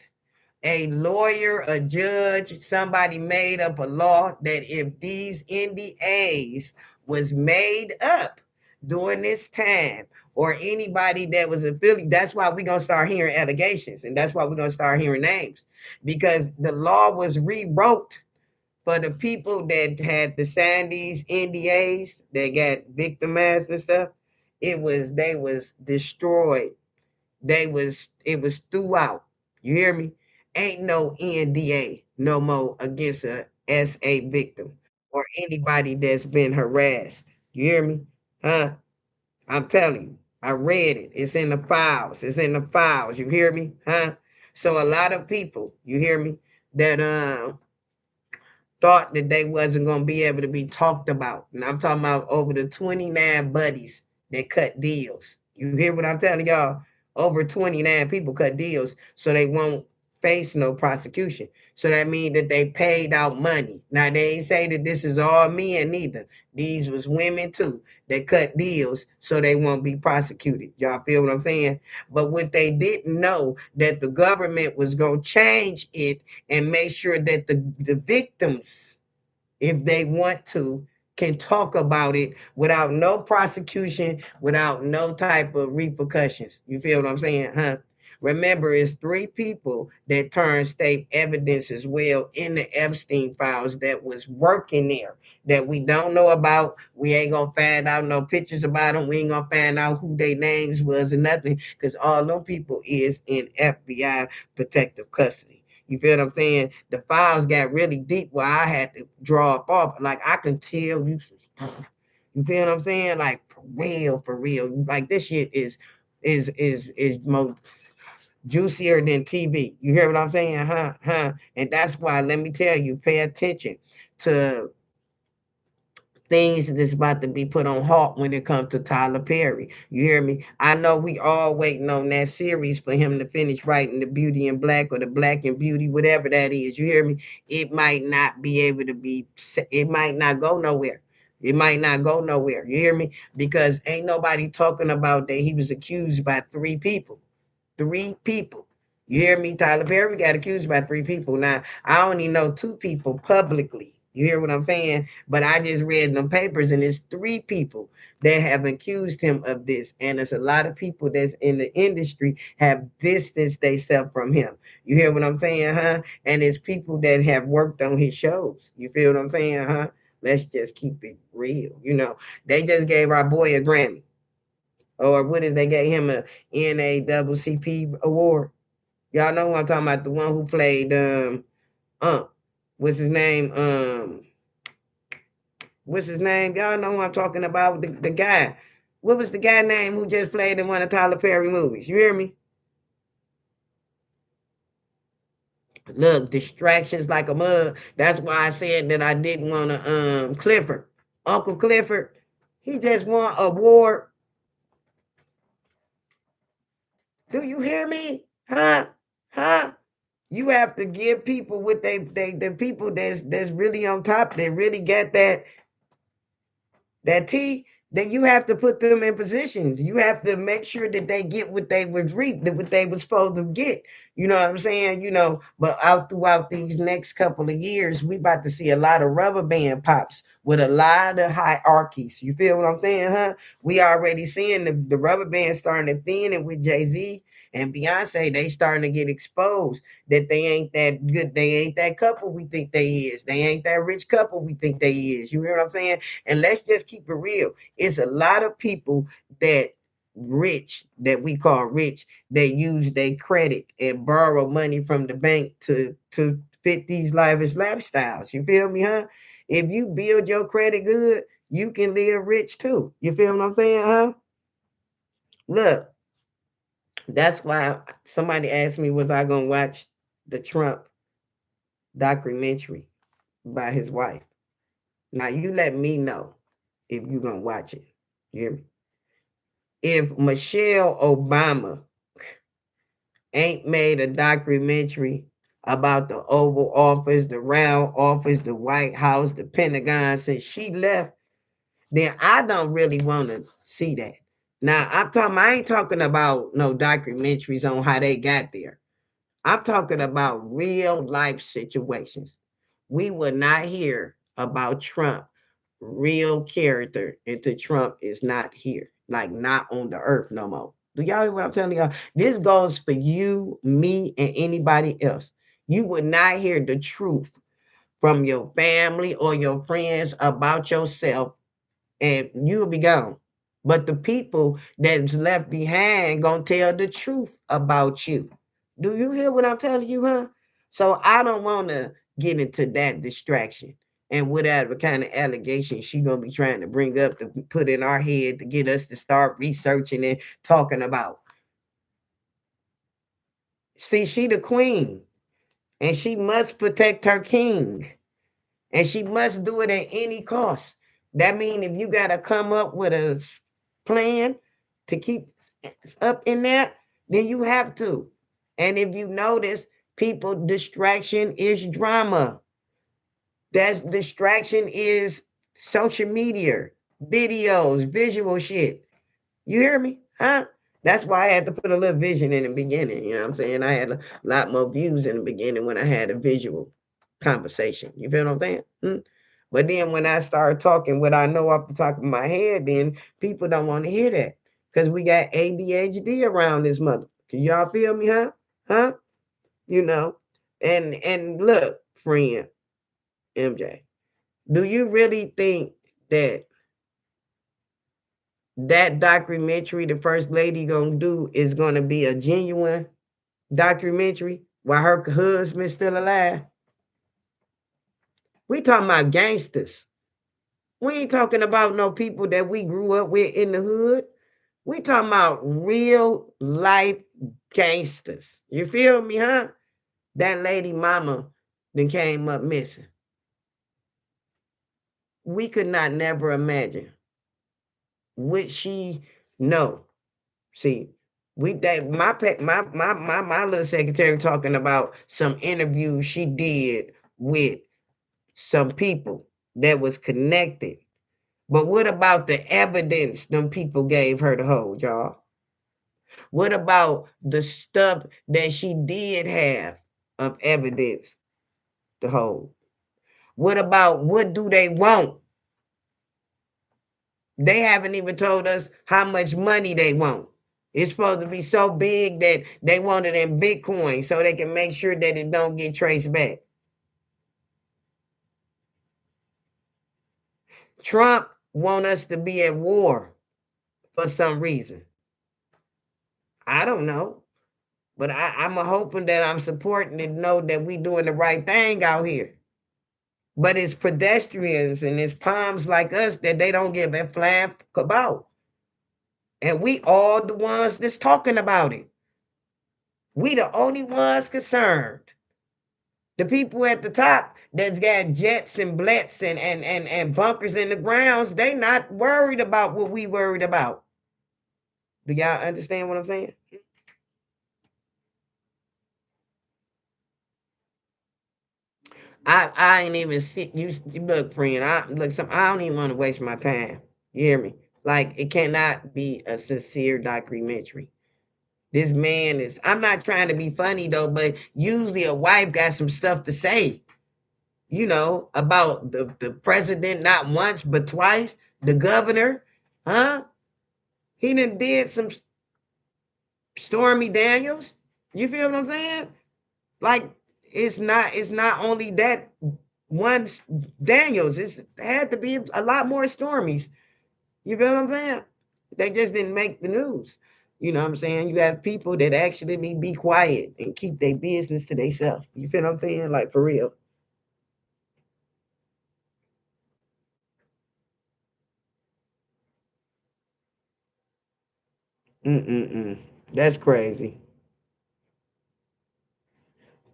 A lawyer, a judge, somebody made up a law that if these NDAs was made up during this time, or anybody that was affiliated, that's why we're going to start hearing allegations, and that's why we're going to start hearing names, because the law was rewrote for the people that had to sign these NDAs that got victimized and stuff. They was destroyed. It was throughout. You hear me? Ain't no NDA no more against a SA victim or anybody that's been harassed. You hear me? Huh? I'm telling you. I read it. It's in the files. It's in the files. You hear me? Huh? So a lot of people, you hear me, that thought that they wasn't going to be able to be talked about. And I'm talking about over the 29 buddies that cut deals. You hear what I'm telling y'all? Over 29 people cut deals so they won't face no prosecution. So that means that they paid out money. Now they ain't say that this is all men neither. These was women too that cut deals so they won't be prosecuted. Y'all feel what I'm saying? But what they didn't know that the government was gonna change it and make sure that the victims, if they want to, can talk about it without no prosecution, without no type of repercussions. You feel what I'm saying, huh? Remember, it's three people that turned state evidence as well in the Epstein files that was working there that we don't know about. We ain't gonna find out no pictures about them. We ain't gonna find out who their names was or nothing because all them people is in FBI protective custody. You feel what I'm saying? The files got really deep where I had to draw up off. Like I can tell you, you feel what I'm saying? Like for real, for real. Like this shit is more juicier than TV. You hear what I'm saying? Huh? Huh? And that's why let me tell you, pay attention to things that's about to be put on halt when it comes to Tyler Perry. You hear me? I know we all waiting on that series for him to finish writing the Beauty in Black or the Black and Beauty, whatever that is. You hear me? It might not be able to be. It might not go nowhere. It might not go nowhere. You hear me? Because ain't nobody talking about that he was accused by three people. Three people. You hear me? Tyler Perry got accused by three people. Now, I only know two people publicly. You hear what I'm saying? But I just read them papers, and it's three people that have accused him of this. And there's a lot of people that's in the industry have distanced themselves from him. You hear what I'm saying, huh? And it's people that have worked on his shows. You feel what I'm saying, huh? Let's just keep it real. They just gave our boy a Grammy. Or what did they gave him a NAACP award? Y'all know who I'm talking about, the one who played what's his name? What's his name? Y'all know who I'm talking about, the guy. What was the guy name who just played in one of Tyler Perry movies? You hear me? Look, distractions like a mug. That's why I said that I didn't want to Clifford. Uncle Clifford, he just won an award. Do you hear me? Huh? Huh? You have to give people what they the people that's really on top, they really get that T, then you have to put them in position. You have to make sure that they get what they was reaped, what they was supposed to get. You know what I'm saying? But out throughout these next couple of years, we about to see a lot of rubber band pops with a lot of hierarchies. You feel what I'm saying, huh? We already seeing the rubber band starting to thin and with Jay-Z. and Beyonce, they starting to get exposed that they ain't that good. They ain't that couple we think they is. They ain't that rich couple we think they is. You hear what I'm saying? And let's just keep it real. It's a lot of people that rich that we call rich that use their credit and borrow money from the bank to fit these lavish lifestyles. You feel me, huh? If you build your credit good, you can live rich too. You feel what I'm saying, huh? Look, that's why somebody asked me, was I gonna watch the Trump documentary by his wife? Now you let me know if you gonna watch it. You hear me? If Michelle Obama ain't made a documentary about the Oval Office, the Round Office, the White House, the Pentagon since she left, then I don't really want to see that. Now I ain't talking about no documentaries on how they got there. I'm talking about real life situations. We will not hear about Trump real character until Trump is not here, like not on the earth no more. Do y'all hear what I'm telling y'all? This goes for you, me, and anybody else. You would not hear the truth from your family or your friends about yourself, and you'll be gone. But the people that's left behind gonna tell the truth about you. Do you hear what I'm telling you, huh? So I don't want to get into that distraction and whatever kind of allegation she gonna be trying to bring up to put in our head to get us to start researching and talking about. See, she the queen, and she must protect her king, and she must do it at any cost. That means if you got to come up with a plan to keep up in there, then you have to. And if you notice, people, distraction is drama. That distraction is social media, videos, visual shit. You hear me? Huh? That's why I had to put a little vision in the beginning. You know what I'm saying? I had a lot more views in the beginning when I had a visual conversation. You feel what I'm saying? Hmm? But then when I start talking what I know off the top of my head, then people don't want to hear that because we got ADHD around this mother. Can y'all feel me, huh? Huh? You know? And look, friend, MJ, do you really think that that documentary the first lady gonna do is gonna be a genuine documentary while her husband's still alive? We talking about gangsters. We ain't talking about no people that we grew up with in the hood. We talking about real life gangsters. You feel me, huh? That lady mama then came up missing. We could not never imagine. Would she know? See, we that my little secretary talking about some interviews she did with some people that was connected. But what about the evidence them people gave her to hold, y'all? What about the stuff that she did have of evidence to hold? What about what do they want? They haven't even told us how much money they want. It's supposed to be so big that they want it in Bitcoin so they can make sure that it don't get traced back. Trump want us to be at war for some reason. I don't know. But I'm a hoping that I'm supporting and know that we doing the right thing out here. But it's pedestrians and it's palms like us that they don't give a flap about. And we all the ones that's talking about it. We the only ones concerned. The people at the top that's got jets and blets and bunkers in the grounds, they not worried about what we worried about. Do y'all understand what I'm saying? I ain't even see you. Look, friend. I don't even want to waste my time. You hear me? Like it cannot be a sincere documentary. This man is. I'm not trying to be funny though, but usually a wife got some stuff to say. About the president not once but twice. The governor, huh? He done did some. Stormy Daniels. You feel what I'm saying? Like it's not only that one Daniels. It's had to be a lot more Stormies. You feel what I'm saying? They just didn't make the news. You know what I'm saying? You have people that actually be quiet and keep their business to themselves. You feel what I'm saying? Like for real. Mm-mm-mm. That's crazy.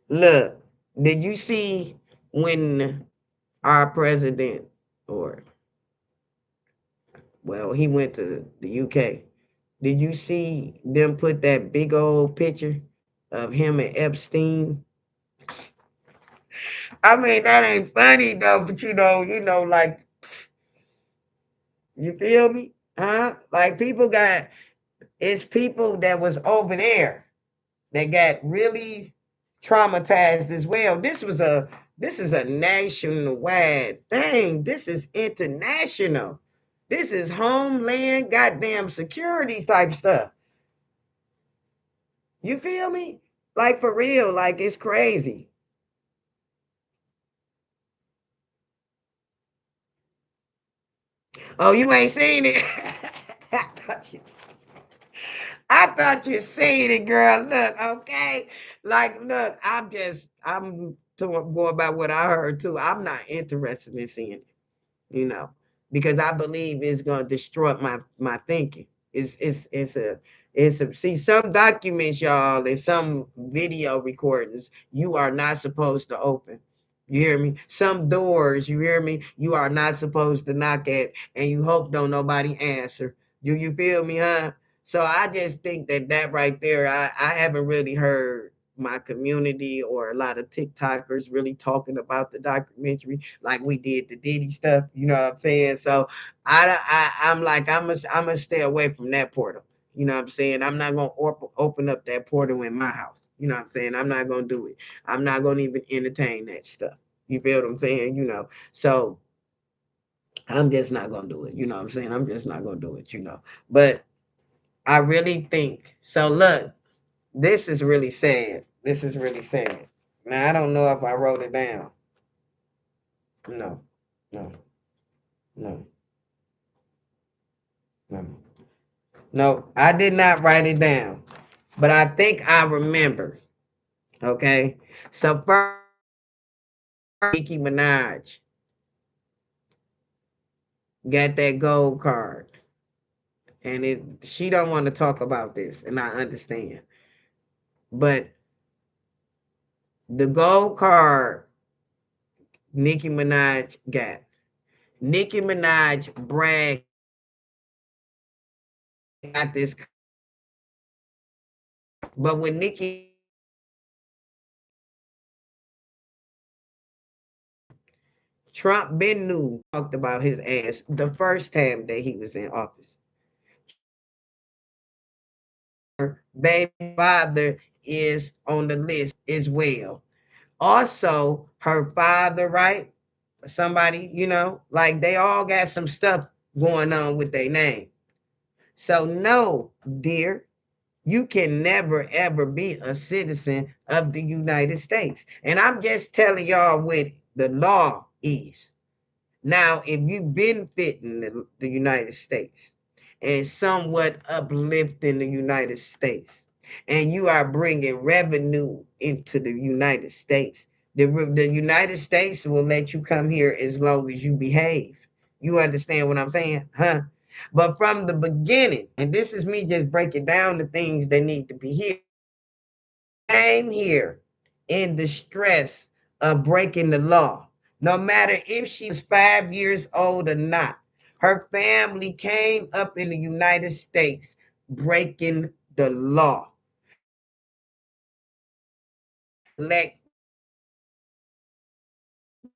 Look, did you see when our president, or well, he went to the UK. Did you see them put that big old picture of him and Epstein? I mean, that ain't funny though, but like, you feel me? Huh? Like it's people that was over there that got really traumatized as well. This is a nationwide thing. This is international. This is homeland goddamn security type stuff. You feel me? Like for real, like it's crazy. Oh, you ain't seen it? I thought you I thought you seen it, girl. Look, okay. Like, look, I'm going by what I heard too. I'm not interested in seeing it, you know, because I believe it's gonna destroy my thinking. It's a see some documents, y'all, and some video recordings you are not supposed to open. You hear me? Some doors, you hear me? You are not supposed to knock at, and you hope don't nobody answer. You feel me, huh? So I just think that right there, I haven't really heard my community or a lot of TikTokers really talking about the documentary like we did the Diddy stuff. You know what I'm saying? So I'm like I'm gonna stay away from that portal. You know what I'm saying? I'm not gonna open up that portal in my house. You know what I'm saying? I'm not gonna do it. I'm not gonna even entertain that stuff. You feel what I'm saying? So I'm just not gonna do it. You know what I'm saying? I'm just not gonna do it. But I really think so. Look, this is really sad. This is really sad. Now I don't know if I wrote it down. No, no, no, no, no. I did not write it down, but I think I remember. Okay, so first, Nicki Minaj got that gold card, and she don't want to talk about this, and I understand. But the gold card Nicki Minaj got. Nicki Minaj bragged got this, but when Nicki Trump been knew talked about his ass the first time that he was in office. Her baby father is on the list as well. Also, her father, right? Somebody, like they all got some stuff going on with their name. So, no, dear, you can never ever be a citizen of the United States. And I'm just telling y'all what the law is. Now, if you benefiting the United States and somewhat uplifting the United States, and you are bringing revenue into the United States, the United States will let you come here as long as you behave. You understand what I'm saying? Huh? But from the beginning, and this is me just breaking down the things that need to be here, came here in the stress of breaking the law. No matter if she was 5 years old or not, her family came up in the United States breaking the law. Like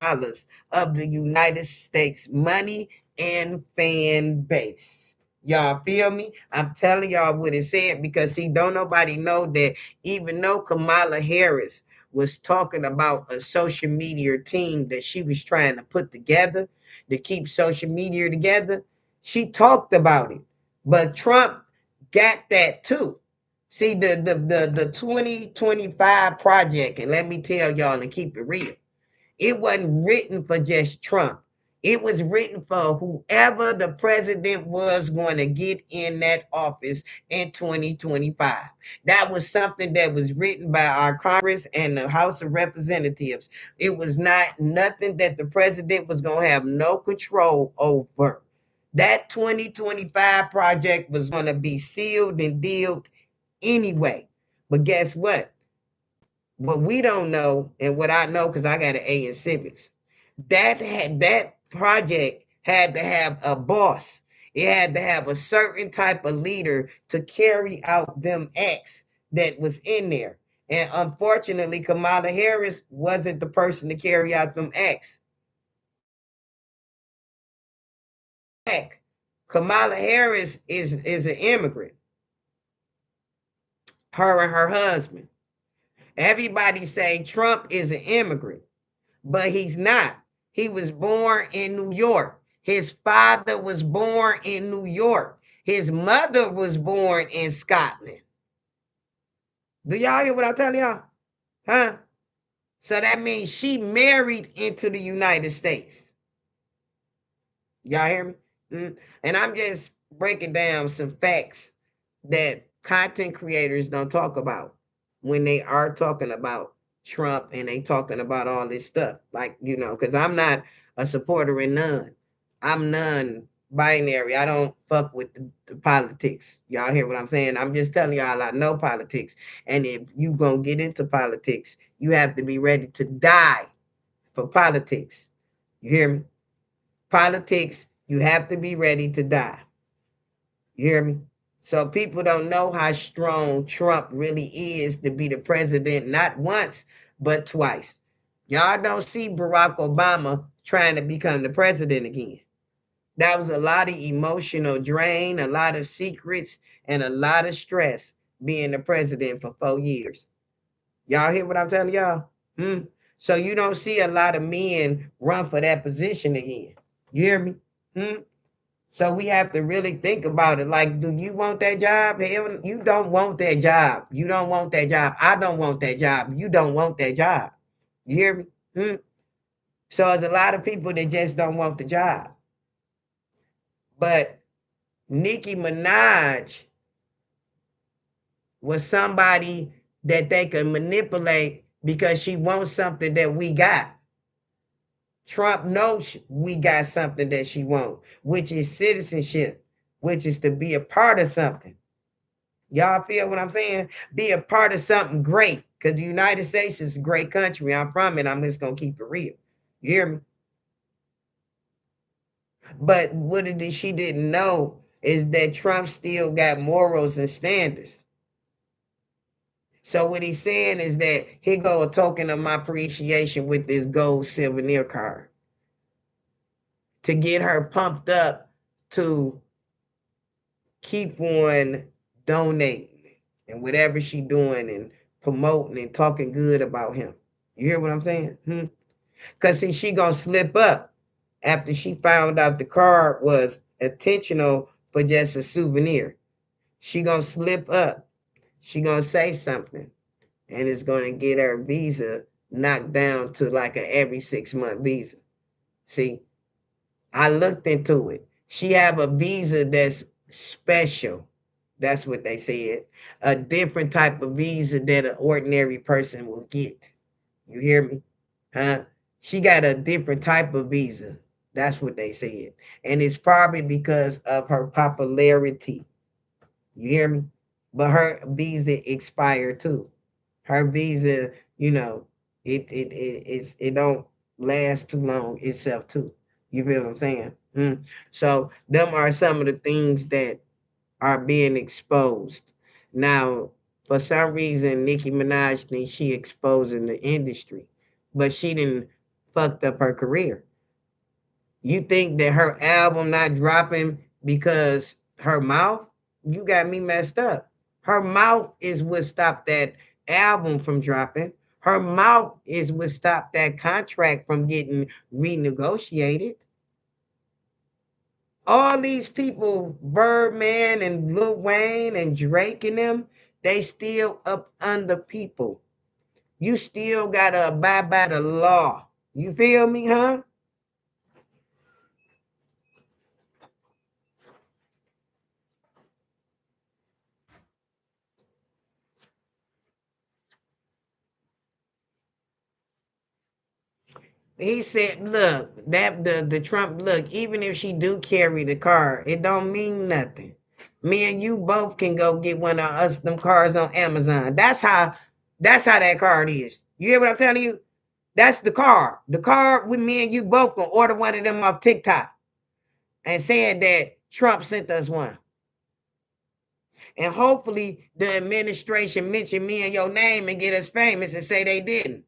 dollars of the United States money and fan base. Y'all feel me? I'm telling y'all what it said because see, don't nobody know that even though Kamala Harris was talking about a social media team that she was trying to put together to keep social media together, she talked about it. But Trump got that too. See the 2025 project, and let me tell y'all and keep it real. It wasn't written for just Trump. It was written for whoever the president was going to get in that office in 2025. That was something that was written by our Congress and the House of Representatives. It was not nothing that the president was going to have no control over. That 2025 project was going to be sealed and dealed anyway. But guess what? What we don't know, and what I know because I got an A in civics, that project had to have a boss. It had to have a certain type of leader to carry out them acts that was in there. And unfortunately, Kamala Harris wasn't the person to carry out them acts. Heck, Kamala Harris is an immigrant. Her and her husband. Everybody say Trump is an immigrant, but he's not. He was born in New York. His father was born in New York. His mother was born in Scotland. Do y'all hear what I tell y'all? Huh? So that means she married into the United States. Y'all hear me? And I'm just breaking down some facts that content creators don't talk about when they are talking about Trump and they talking about all this stuff. Like, because I'm not a supporter in none. I'm non-binary. I don't fuck with the politics. Y'all hear what I'm saying? I'm just telling y'all I know politics. And if you gonna get into politics, you have to be ready to die for politics. You hear me? Politics, you have to be ready to die. You hear me? So people don't know how strong Trump really is to be the president, not once, but twice. Y'all don't see Barack Obama trying to become the president again. That was a lot of emotional drain, a lot of secrets, and a lot of stress being the president for 4 years. Y'all hear what I'm telling y'all? Hmm? So you don't see a lot of men run for that position again. You hear me? Hmm? So we have to really think about it. Like, do you want that job? Hell, you don't want that job. You don't want that job. I don't want that job. You don't want that job. You hear me? Hmm? So there's a lot of people that just don't want the job. But Nicki Minaj was somebody that they could manipulate because she wants something that we got. Trump knows we got something that she wants, which is citizenship, which is to be a part of something. Y'all feel what I'm saying? Be a part of something great. Because the United States is a great country. I'm from it. I'm just going to keep it real. You hear me? But she didn't know is that Trump still got morals and standards. So what he's saying is that here go a token of my appreciation with this gold souvenir card to get her pumped up to keep on donating and whatever she doing and promoting and talking good about him. You hear what I'm saying? Because see, she gonna slip up after she found out the card was intentional for just a souvenir. She gonna slip up. She gonna say something, and it's gonna get her visa knocked down to like a every 6 month visa. See, I looked into it. She have a visa that's special. That's what they said. A different type of visa that an ordinary person will get. You hear me? Huh? She got a different type of visa. That's what they said. And it's probably because of her popularity. You hear me? But her visa expired too. Her visa, it don't last too long itself too. You feel what I'm saying? So them are some of the things that are being exposed. Now, for some reason, Nicki Minaj thinks she exposing the industry, but she didn't fucked up her career. You think that her album not dropping because her mouth? You got me messed up. Her mouth is what stopped that album from dropping. Her mouth is what stopped that contract from getting renegotiated. All these people, Birdman and Lil Wayne and Drake and them, They still up under people. You still gotta abide by the law. You feel me, huh? He said, "Look, that the Trump look. Even if she do carry the car, it don't mean nothing. Me and you both can go get one of us them cars on Amazon. That's how that card is. You hear what I'm telling you? That's the car. The car with me and you both can order one of them off TikTok and saying that Trump sent us one. And hopefully the administration mention me and your name and get us famous and say they didn't.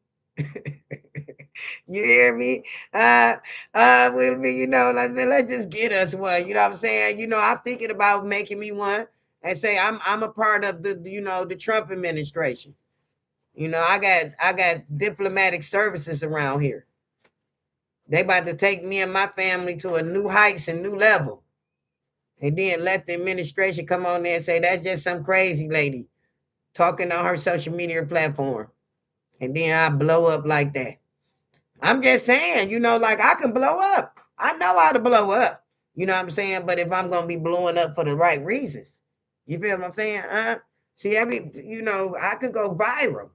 You hear me? With me, like I said, let's just get us one. You know what I'm saying? I'm thinking about making me one and say I'm a part of the Trump administration. I got diplomatic services around here. They about to take me and my family to a new heights and new level. And then let the administration come on there and say that's just some crazy lady talking on her social media platform. And then I blow up like that. I'm just saying, like I can blow up. I know how to blow up. You know what I'm saying? But if I'm gonna be blowing up for the right reasons, you feel what I'm saying? See, I could go viral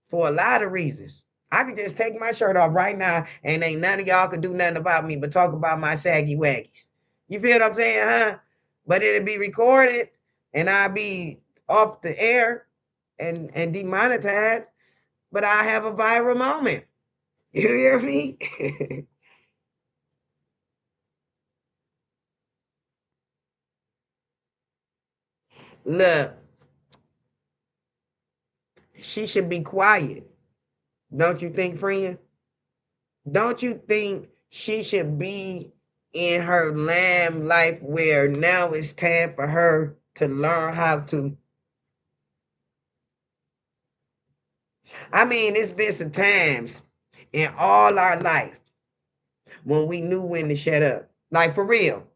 for a lot of reasons. I could just take my shirt off right now, and ain't none of y'all could do nothing about me but talk about my saggy waggies. You feel what I'm saying, huh? But it'll be recorded, and I'll be off the air and demonetized. But I have a viral moment. You hear me? Look, she should be quiet. Don't you think, friend? Don't you think she should be in her lamb life where now it's time for her to learn how to? I mean, it's been some times in all our life when we knew when to shut up. Like for real.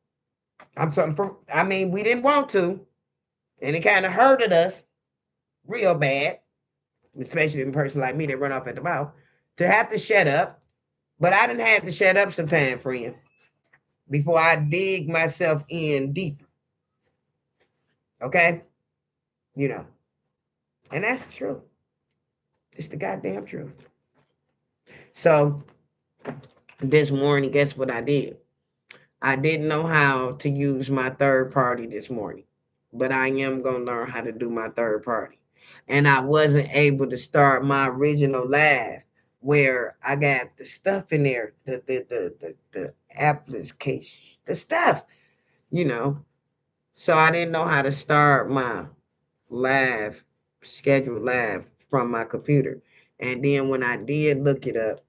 I mean, we didn't want to, and it kind of hurted us real bad, especially in a person like me that run off at the mouth, to have to shut up. But I didn't have to shut up sometime, friend, before I dig myself in deeper. Okay? You know. And that's the truth. It's the goddamn truth. So this morning, guess what I did? I didn't know how to use my third party this morning, but I am going to learn how to do my third party. And I wasn't able to start my original live where I got the stuff in there, the application, the stuff, you know. So I didn't know how to start my live, scheduled live from my computer. And then when I did look it up,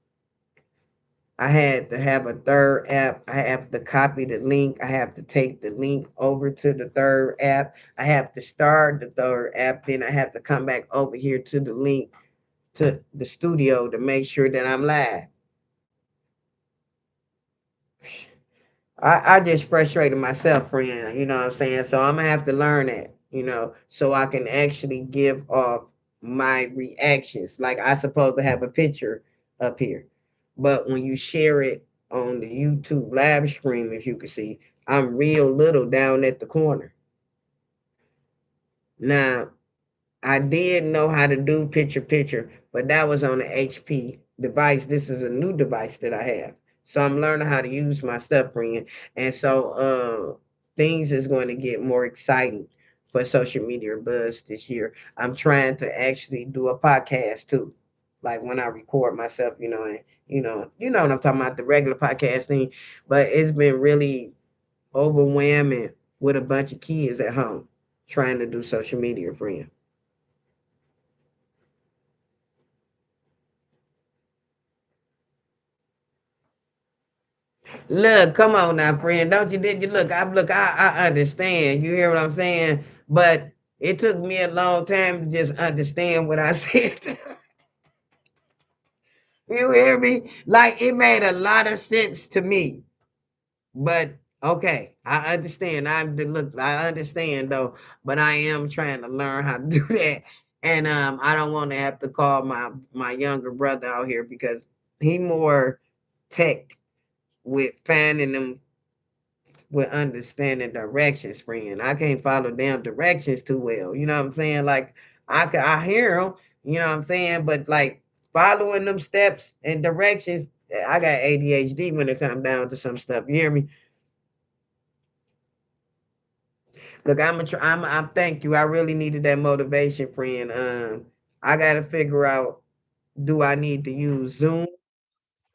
I had to have a third app. I have to copy the link. I have to take the link over to the third app. I have to start the third app. Then I have to come back over here to the link to the studio to make sure that I'm live. I just frustrated myself, friend. You know what I'm saying? So I'm gonna have to learn that, so I can actually give off my reactions. Like I supposed to have a picture up here, but when you share it on the YouTube live stream, as you can see, I'm real little down at the corner. Now I did know how to do picture, but that was on the HP device. This is a new device that I have. So I'm learning how to use my stuff, friend. And so things is going to get more exciting for social media buzz this year. I'm trying to actually do a podcast too. Like when I record myself, and you know what I'm talking about, the regular podcast thing. But it's been really overwhelming with a bunch of kids at home trying to do social media, friend. Look, come on now, friend. Don't you did you look? I understand. You hear what I'm saying? But it took me a long time to just understand what I said. You hear me? Like it made a lot of sense to me. But Okay, I understand. I understand though, but I am trying to learn how to do that. And I don't want to have to call my younger brother out here because he more tech with finding them with understanding directions, friend. I can't follow damn directions too well. You know what I'm saying? Like I hear them, you know what I'm saying? But like following them steps and directions, I got ADHD when it comes down to some stuff. You hear me? Look, I'm thank you. I really needed that motivation, friend. I gotta figure out, do I need to use Zoom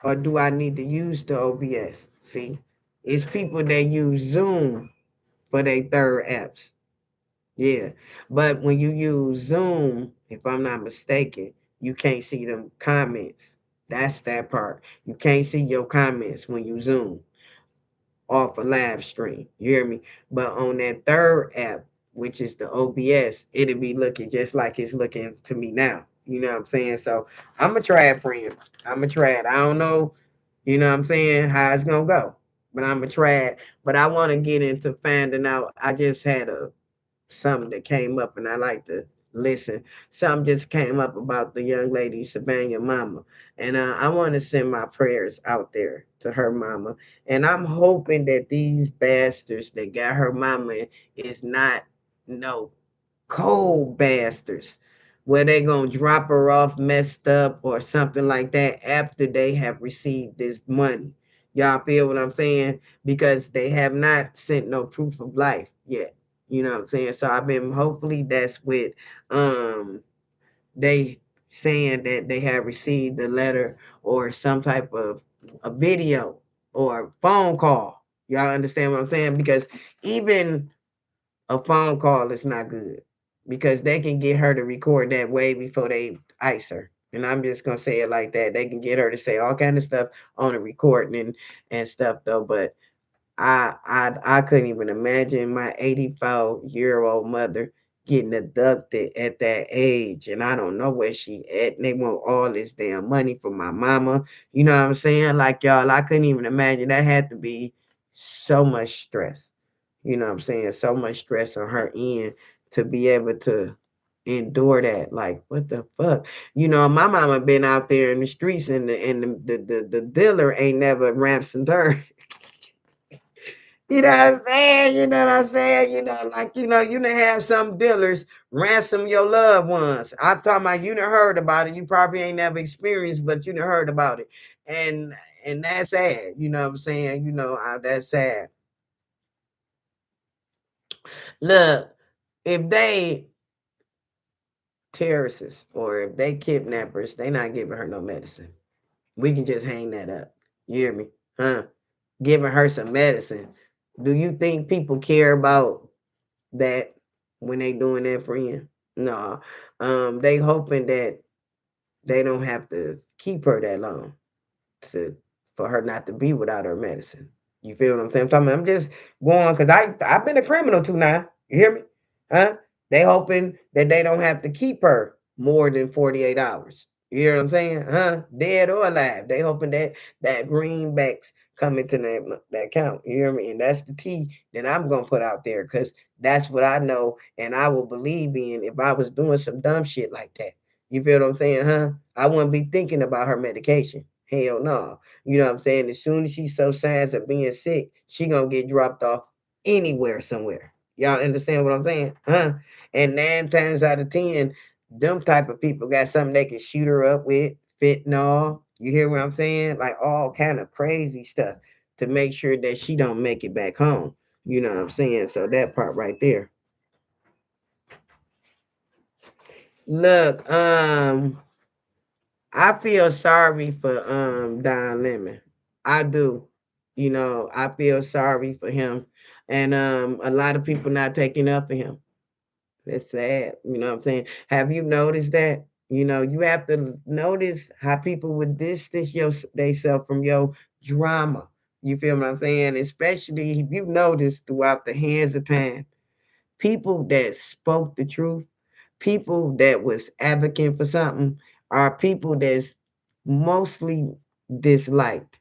or do I need to use the OBS? See, it's people that use Zoom for their third apps. Yeah. But when you use Zoom, if I'm not mistaken, you can't see them comments. That's that part. You can't see your comments when you Zoom off a live stream. You hear me? But on that third app, which is the OBS, it'll be looking just like it's looking to me now. You know what I'm saying? So I'm gonna try it, friend. I'm gonna try it. I don't know, you know what I'm saying, how it's gonna go. But I'm gonna try it. But I want to get into finding out. I just had a something that came up and I like to listen. Something just came up about the young lady, Savannah mama. And I want to send my prayers out there to her mama. And I'm hoping that these bastards that got her mama is not no cold bastards where they gonna drop her off messed up or something like that after they have received this money. Y'all feel what I'm saying? Because they have not sent no proof of life yet. You know what I'm saying? So I've been hopefully that's with they saying that they have received a letter or some type of a video or phone call. Y'all understand what I'm saying? Because even a phone call is not good because they can get her to record that way before they ice her. And I'm just gonna say it like that. They can get her to say all kind of stuff on the recording and stuff though. But I couldn't even imagine my 84-year-old mother getting abducted at that age, and I don't know where she at. And they want all this damn money from my mama. You know what I'm saying? Like y'all, I couldn't even imagine. That had to be so much stress. You know what I'm saying? So much stress on her end to be able to endure that. Like, what the fuck? You know, my mama been out there in the streets and the dealer ain't never ransomed her. You know what I'm saying? You know what I'm saying? You know, like, you done have some dealers ransom your loved ones. I'm talking about you done heard about it. You probably ain't never experienced, but you done heard about it. And and that's sad. You know what I'm saying? That's sad. Look, if they terrorists or if they kidnappers, they not giving her no medicine. We can just hang that up. You hear me? Huh? Giving her some medicine. Do you think people care about that when they doing that, friend? No. They hoping that they don't have to keep her that long to for her not to be without her medicine. You feel what I'm saying? I'm just going because I've been a criminal too now. You hear me? Huh? They hoping that they don't have to keep her more than 48 hours. You hear what I'm saying? Huh? Dead or alive. They hoping that greenbacks come into that account. You hear me? And that's the T that I'm gonna put out there because that's what I know and I will believe in if I was doing some dumb shit like that. You feel what I'm saying, huh? I wouldn't be thinking about her medication. Hell no. You know what I'm saying? As soon as she shows signs of being sick, she gonna get dropped off anywhere, somewhere. Y'all understand what I'm saying? Huh? And 9 times out of 10, them type of people got something they can shoot her up with, fentanyl. You hear what I'm saying? Like all kind of crazy stuff to make sure that she don't make it back home. You know what I'm saying? So that part right there. Look, I feel sorry for Don Lemon. I do. I feel sorry for him. And a lot of people not taking up for him. It's sad. You know what I'm saying? Have you noticed that? You have to notice how people would distance themselves from your drama. You feel what I'm saying? Especially if you notice throughout the hands of time, people that spoke the truth, people that was advocating for something, are people that's mostly disliked.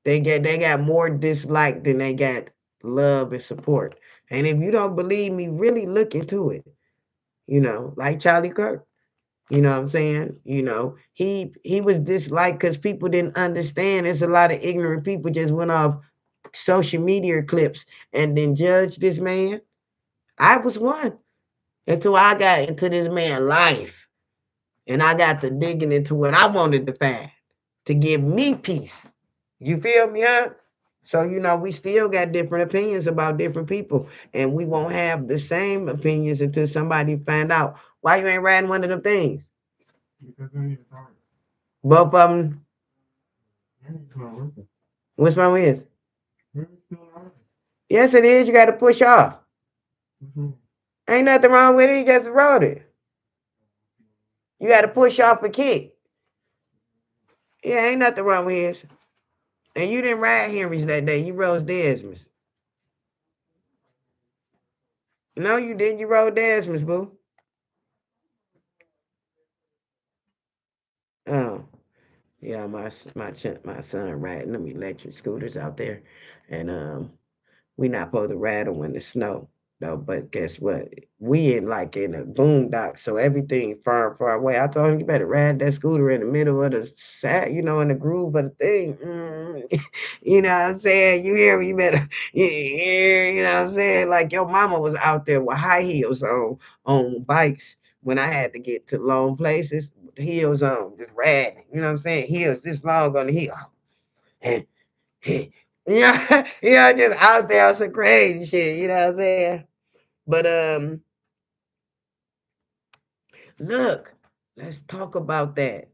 They got more dislike than they got love and support. And if you don't believe me, really look into it. Like Charlie Kirk. You know what I'm saying? He was disliked because people didn't understand. There's a lot of ignorant people just went off social media clips and then judged this man. I was one until I got into this man's life and I got to digging into what I wanted to find to give me peace. You feel me, huh? So, we still got different opinions about different people, and we won't have the same opinions until somebody find out why you ain't riding one of them things. Both of them. What's wrong with it? Yes, it is. You got to push off. Ain't nothing wrong with it. You just rode it. You got to push off a kick. Yeah, ain't nothing wrong with it. And you didn't ride Henry's that day. You rode Desmond's. No, you didn't. You rode Desmond's, boo. Oh, yeah, my son riding them electric scooters out there, and we not supposed to ride them when it snow. No, but guess what? We in a boondock, so everything far, far away. I told him you better ride that scooter in the middle of the in the groove of the thing. You know what I'm saying? You hear me? You better, you know what I'm saying? Like your mama was out there with high heels on bikes when I had to get to long places, with the heels on, just riding. You know what I'm saying? Heels this long on the heel. And, yeah, just out there on some crazy shit. You know what I'm saying? But look, let's talk about that.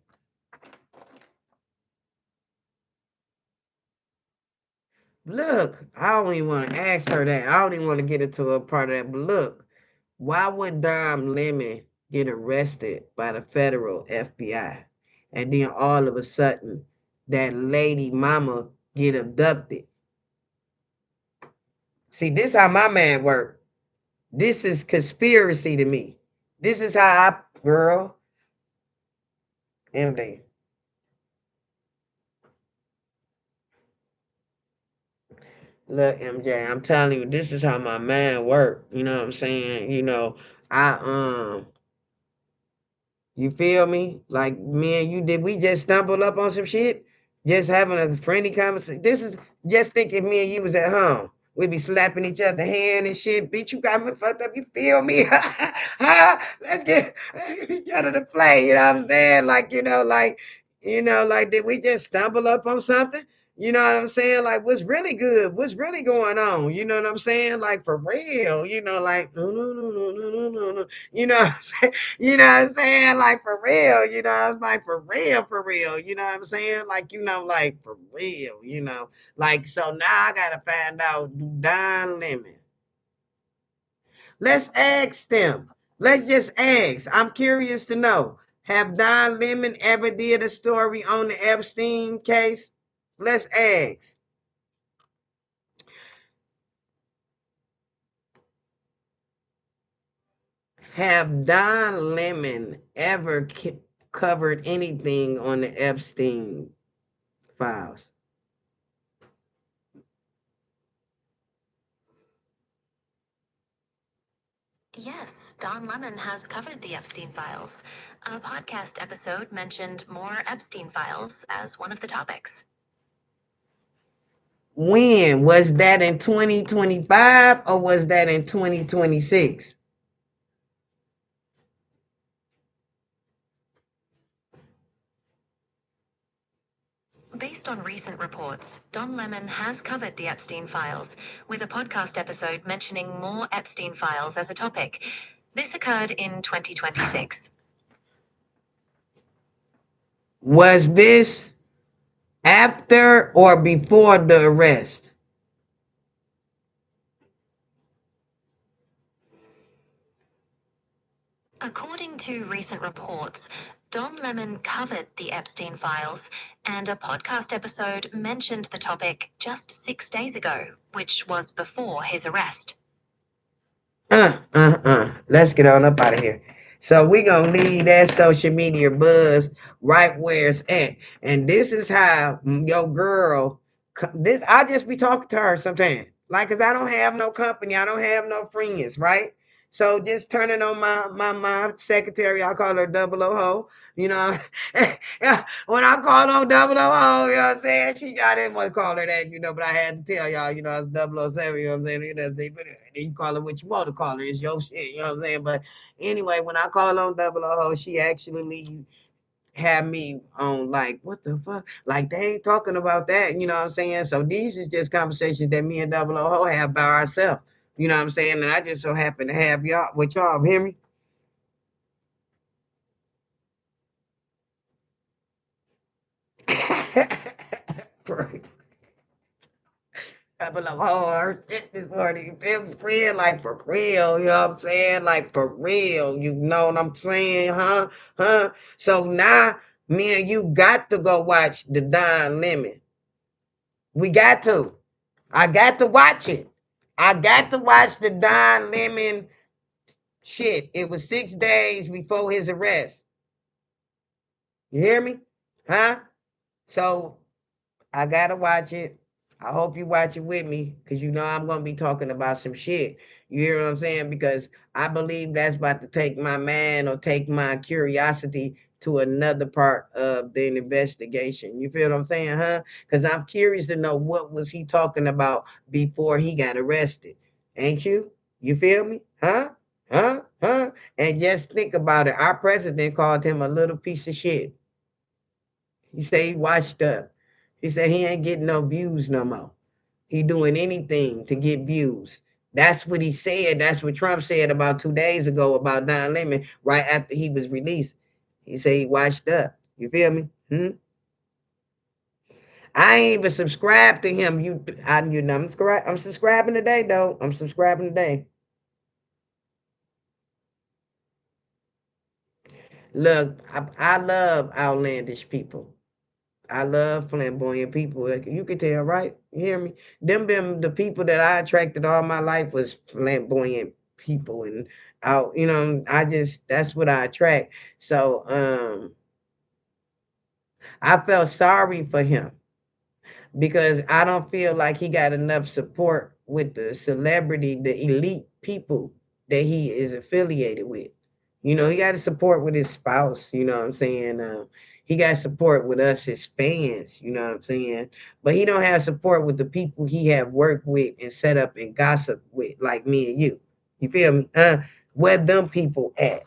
Look, I don't even want to ask her that. I don't even want to get into a part of that. But look, why would Dom Lemon get arrested by the federal FBI, and then all of a sudden that lady mama get abducted? See, this how my man work. This is conspiracy to me. This is how girl, MD. Look, MJ, I'm telling you, this is how my man work. You know what I'm saying? I you feel me? Like me and you, did we just stumble up on some shit? Just having a friendly conversation. This is just think if me and you was at home. We'd be slapping each other hand and shit. Bitch, you got me fucked up. You feel me? Let's get to the play. You know what I'm saying? Like, like did we just stumble up on something? You know what I'm saying? Like, what's really good? What's really going on? You know what I'm saying? Like, for real. Like, no, no, no, no, no, no, no, no. You know what I'm saying? You know what I'm saying? Like, for real. I was like, for real, for real. You know what I'm saying? Like, like, for real. Like, so now I got to find out, do Don Lemon. Let's ask them. Let's just ask. I'm curious to know. Have Don Lemon ever did a story on the Epstein case? Let's ask. Have Don Lemon ever covered anything on the Epstein files? Yes, Don Lemon has covered the Epstein files. A podcast episode mentioned more Epstein files as one of the topics. When was that, in 2025 or was that in 2026? Based on recent reports, Don Lemon has covered the Epstein files, with a podcast episode mentioning more Epstein files as a topic. This occurred in 2026. Was this after or before the arrest? According to recent reports, Don Lemon covered the Epstein files, and a podcast episode mentioned the topic just 6 days ago, which was before his arrest. Let's get on up out of here. So we gonna leave that social media buzz right where it's at. And this is how your girl This I just be talking to her sometimes. Like, cause I don't have no company, I don't have no friends, right? So just turning on my secretary, I call her double O ho. You know, when I call on double O ho, you know what I'm saying? I didn't want to call her that, but I had to tell y'all, it's 007, you know what I'm saying? But then you call her what you want to call her. It's your shit, you know what I'm saying? But anyway, when I call on double O ho, she actually have me on like, what the fuck? Like they ain't talking about that, you know what I'm saying? So these is just conversations that me and Double O Ho have by ourselves. You know what I'm saying? And I just so happen to have y'all with y'all, hear me? Double O Ho, her shit this morning. You feel me? Friend, like for real, you know what I'm saying? Like for real, you know what I'm saying, huh? Huh? So now me and you got to go watch the Don Lemon. We got to. I got to watch it. I got to watch the Don Lemon shit. It was 6 days before his arrest. You hear me? Huh? So I gotta watch it. I hope you watch it with me, because I'm gonna be talking about some shit. You hear what I'm saying? Because I believe that's about to take my man or take my curiosity to another part of the investigation. You feel what I'm saying, huh? Because I'm curious to know what was he talking about before he got arrested. Ain't you? You feel me? Huh? Huh? Huh? And just think about it. Our president called him a little piece of shit. He said he washed up. He said he ain't getting no views no more. He doing anything to get views. That's what he said. That's what Trump said about 2 days ago about Don Lemon right after he was released. He said he washed up. You feel me? I ain't even subscribed to him. I'm subscribing today though. I'm subscribing today. Look, I love outlandish people. I love flamboyant people. Like, you can tell, right? You hear me? Them been the people that I attracted all my life was flamboyant people, and out. I just that's what I attract. So I felt sorry for him because I don't feel like he got enough support with the celebrity, the elite people that he is affiliated with. He got to support with his spouse, you know what I'm saying? He got support with us, his fans, you know what I'm saying? But he don't have support with the people he have worked with and set up and gossip with, like me and you. You feel me? Where them people at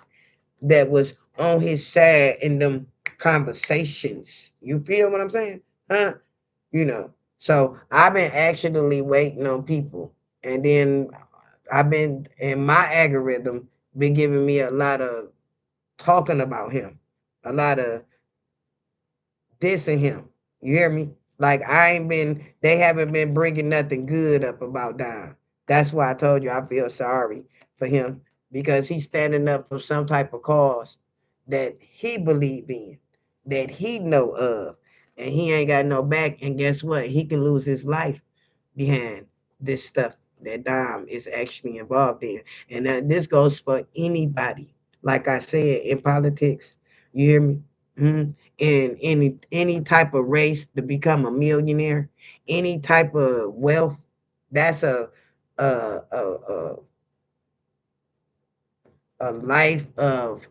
that was on his side in them conversations? You feel what I'm saying? Huh? you know. So I've been actually waiting on people, and then I've been in my algorithm been giving me a lot of talking about him, a lot of dissing him. You hear me? Like they haven't been bringing nothing good up about Don. That's why I told you I feel sorry for him because he's standing up for some type of cause that he believe in, that he know of, and he ain't got no back. And guess what? He can lose his life behind this stuff that Dom is actually involved in. And this goes for anybody. Like I said, in politics, you hear me? In any type of race to become a millionaire, any type of wealth, that's a a, a, a life of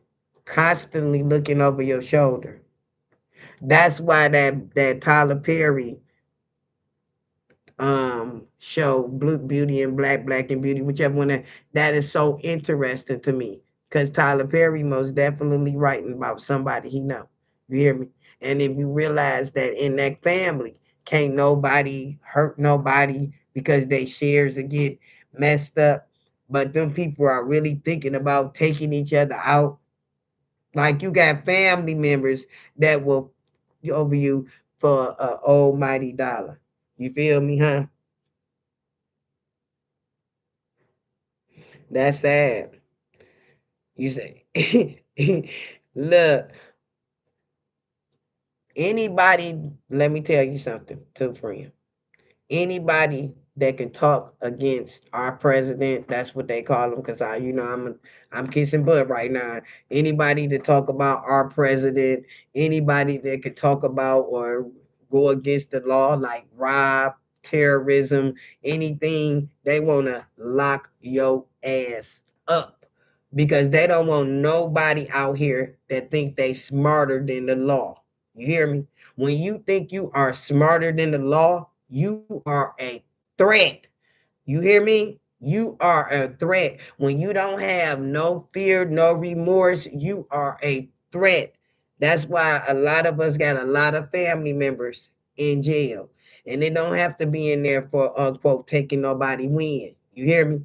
constantly looking over your shoulder. That's why that Tyler Perry show Blue Beauty and Black and Beauty, whichever one that is so interesting to me because Tyler Perry most definitely writing about somebody he know. You hear me? And if you realize that in that family can't nobody hurt nobody because they shares will get messed up, but them people are really thinking about taking each other out. Like you got family members that will over you for a almighty dollar. You feel me, huh? That's sad. You say, look, anybody, let me tell you something, too, friend. Anybody that can talk against our president, that's what they call him, because I'm kissing butt right now. Anybody to talk about our president, anybody that could talk about or go against the law, like rob, terrorism, anything, they want to lock your ass up because they don't want nobody out here that think they smarter than the law. You hear me? When you think you are smarter than the law, you are a threat. You hear me? You are a threat. When you don't have no fear, no remorse, you are a threat. That's why a lot of us got a lot of family members in jail. And they don't have to be in there for unquote taking nobody win. You hear me?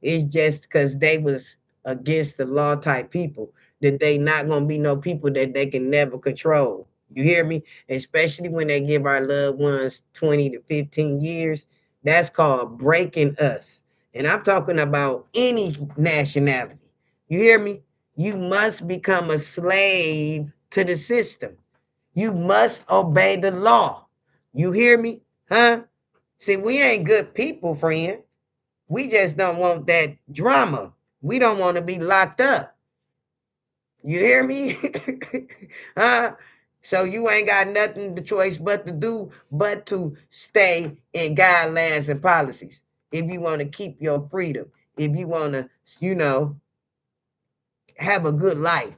It's just because they was against the law type people that they not gonna be no people that they can never control. You hear me? Especially when they give our loved ones 20 to 15 years, that's called breaking us. And I'm talking about any nationality. You hear me? You must become a slave to the system. You must obey the law. You hear me? Huh? See, we ain't good people, friend. We just don't want that drama. We don't want to be locked up. You hear me? Huh? So you ain't got nothing the choice but to do but to stay in guidelines and policies. If you want to keep your freedom, if you want to, you know, have a good life,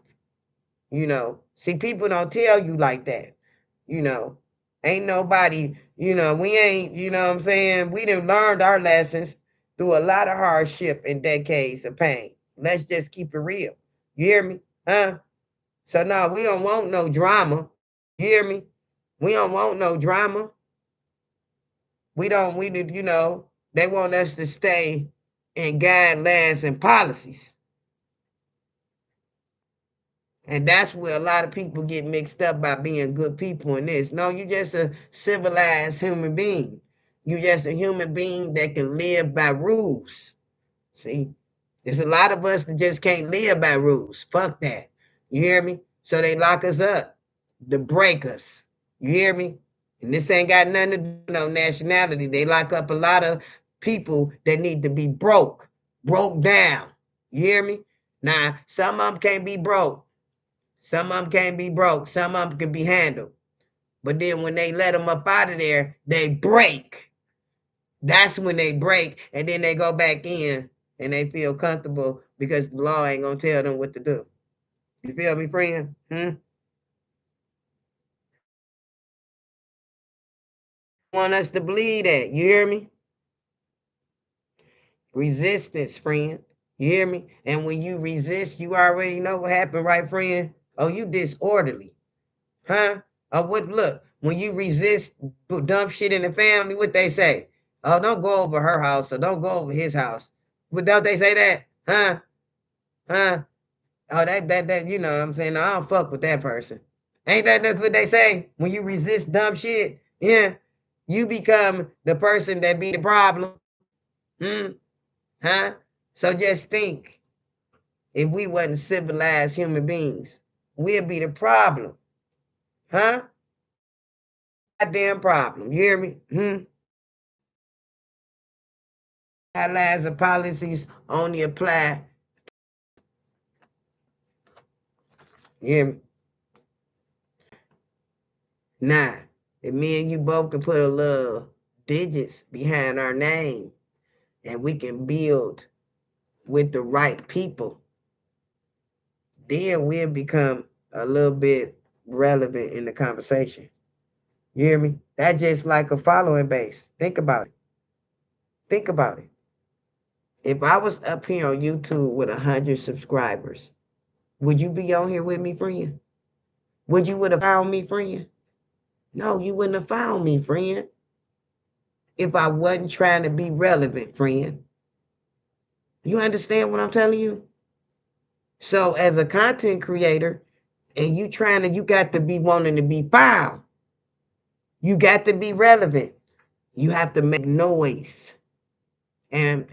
you know. See, people don't tell you like that, you know. Ain't nobody, we ain't, you know what I'm saying? We done learned our lessons through a lot of hardship and decades of pain. Let's just keep it real. You hear me? Huh? So no, we don't want no drama. You hear me? We don't want no drama. We need, they want us to stay in guidelines and policies. And that's where a lot of people get mixed up by being good people in this. No, you just a civilized human being. You just a human being that can live by rules. See, there's a lot of us that just can't live by rules. Fuck that. You hear me? So they lock us up to break us. You hear me? And this ain't got nothing to do with no nationality. They lock up a lot of people that need to be broke down. You hear me? Now, some of them can't be broke. Some of them can't be broke. Some of them can be handled. But then when they let them up out of there, they break. That's when they break, and then they go back in and they feel comfortable because the law ain't gonna tell them what to do. You feel me, friend? Want us to believe that. You hear me? Resistance, friend. You hear me? And when you resist, you already know what happened, right, friend? Oh, you disorderly. Huh? What look, when you resist dump shit in the family, what they say? Oh, don't go over her house or don't go over his house. But don't they say that? Huh? Huh? Oh, that, you know what I'm saying? No, I don't fuck with that person. Ain't that's what they say? When you resist dumb shit, yeah, you become the person that be the problem. Hmm? Huh? So just think, if we wasn't civilized human beings, we'd be the problem. Huh? Goddamn problem. You hear me? Guidelines and policies only apply. You hear me? Nah. If me and you both can put a little digits behind our name and we can build with the right people, then we'll become a little bit relevant in the conversation. You hear me? That's just like a following base. Think about it. Think about it. If I was up here on YouTube with 100 subscribers, would you be on here with me, friend? Would you would have found me, friend? No, you wouldn't have found me, friend, if I wasn't trying to be relevant, friend. You understand what I'm telling you? So as a content creator, and you got to be wanting to be found. You got to be relevant. You have to make noise. And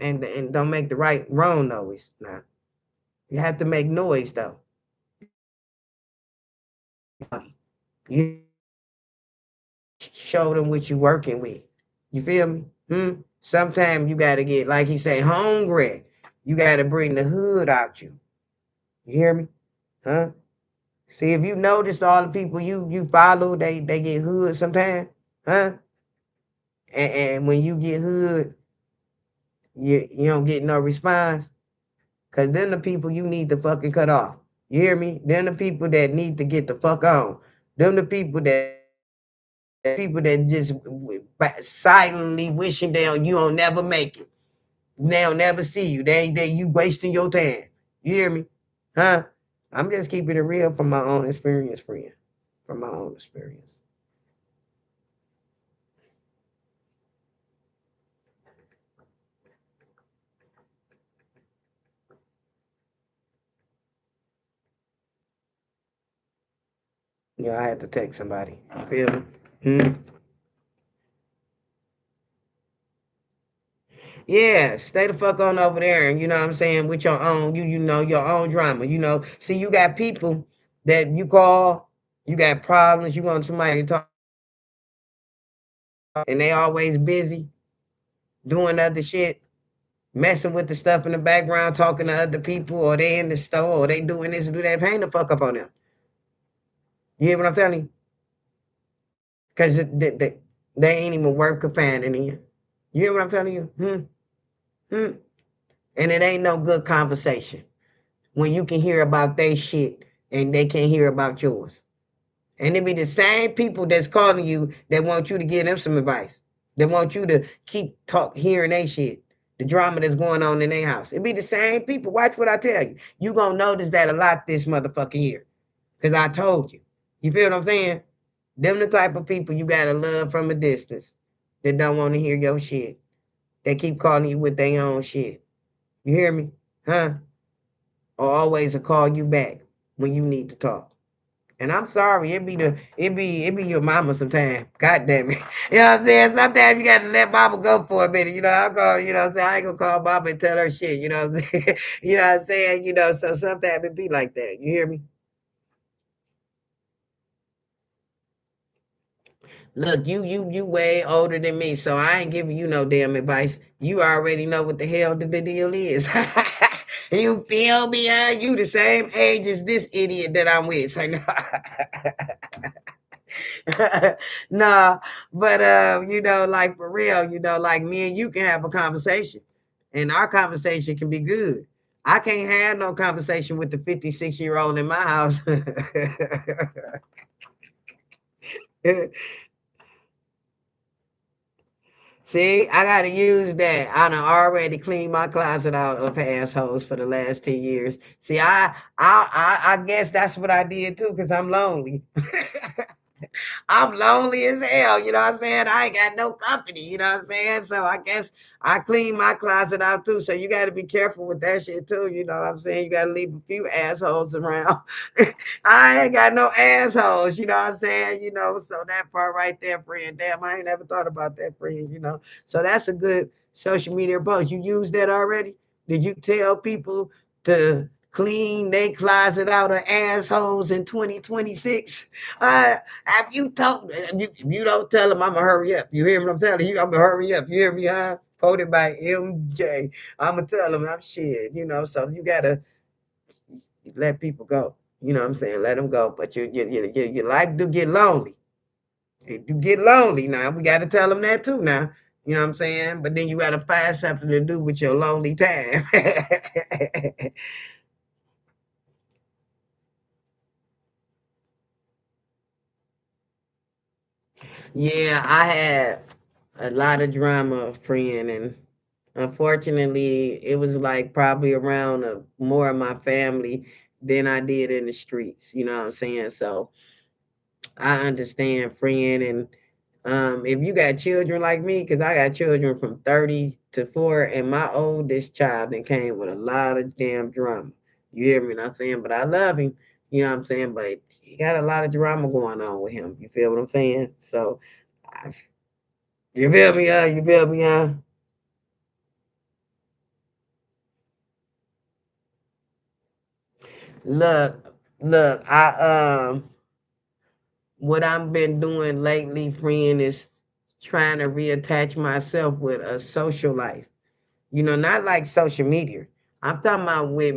don't make the right wrong noise. Now you have to make noise though. You show them what you're working with. You feel me? Sometimes you gotta get, like he say, hungry. You gotta bring the hood out you. You hear me? Huh? See, if you notice all the people you follow, they get hood sometimes. Huh? And when you get hood, you don't get no response. Cause then the people you need to fucking cut off. You hear me? Then the people that need to get the fuck on. Them the people that just silently wishing you don't never make it. They'll never see you. They you wasting your time. You hear me? Huh? I'm just keeping it real from my own experience, friend. From my own experience. Yeah, I had to take somebody. You feel me? Hmm? Yeah, stay the fuck on over there, and you know what I'm saying, with your own, you know, your own drama. See, you got people that you call, you got problems, you want somebody to talk, and they always busy doing other shit, messing with the stuff in the background, talking to other people, or they in the store, or they doing this and do that. Hang the fuck up on them. You hear what I'm telling you? Because they ain't even worth confining in. You hear what I'm telling you? Hmm. And it ain't no good conversation when you can hear about their shit and they can't hear about yours. And it be the same people that's calling you that want you to give them some advice. They want you to keep hearing their shit, the drama that's going on in their house. It be the same people. Watch what I tell you. You gonna notice that a lot this motherfucking year. Cause I told you. You feel what I'm saying? Them the type of people you gotta love from a distance that don't want to hear your shit. They keep calling you with their own shit. You hear me? Huh? Or always to call you back when you need to talk. And I'm sorry, it be your mama sometimes. God damn it. You know what I'm saying? Sometimes you gotta let mama go for a minute. I'll call, what I'm saying? I ain't gonna call mama and tell her shit, you know what I'm saying? You know what I'm saying? So sometimes it be like that. You hear me? Look, you way older than me, so I ain't giving you no damn advice. You already know what the hell the deal is. You feel me? You the same age as this idiot that I'm with. So, no. Nah, but like for real, like me and you can have a conversation, and our conversation can be good. I can't have no conversation with the 56-year-old in my house. See, I gotta use that. I done already cleaned my closet out of assholes for the last 10 years. See, I guess that's what I did too, because I'm lonely. I'm lonely as hell, you know what I'm saying? I ain't got no company, you know what I'm saying? So I guess I clean my closet out too. So you got to be careful with that shit too, you know what I'm saying? You got to leave a few assholes around. I ain't got no assholes, you know what I'm saying? So that part right there, friend. Damn, I ain't never thought about that, friend. So that's a good social media post. You used that already? Did you tell people to clean their closet out of assholes in 2026? Have you told you don't tell them I'ma hurry up. You hear what I'm telling you? I'ma hurry up. You hear me, huh? Quoted by MJ. I'ma tell them I'm shit. So you gotta let people go. You know what I'm saying? Let them go. But your life do get lonely. It do get lonely now. We gotta tell them that too now. You know what I'm saying? But then you gotta find something to do with your lonely time. Yeah, I had a lot of drama, friend, and unfortunately, it was like probably around more of my family than I did in the streets. You know what I'm saying? So I understand, friend, and if you got children like me, because I got children from 30 to 4, and my oldest child then came with a lot of damn drama. You hear me? Not saying, but I love him. You know what I'm saying? But he got a lot of drama going on with him. You feel what I'm saying? So, I, you feel me? You feel me? Look, look. What I've been doing lately, friend, is trying to reattach myself with a social life. Not like social media. I'm talking about with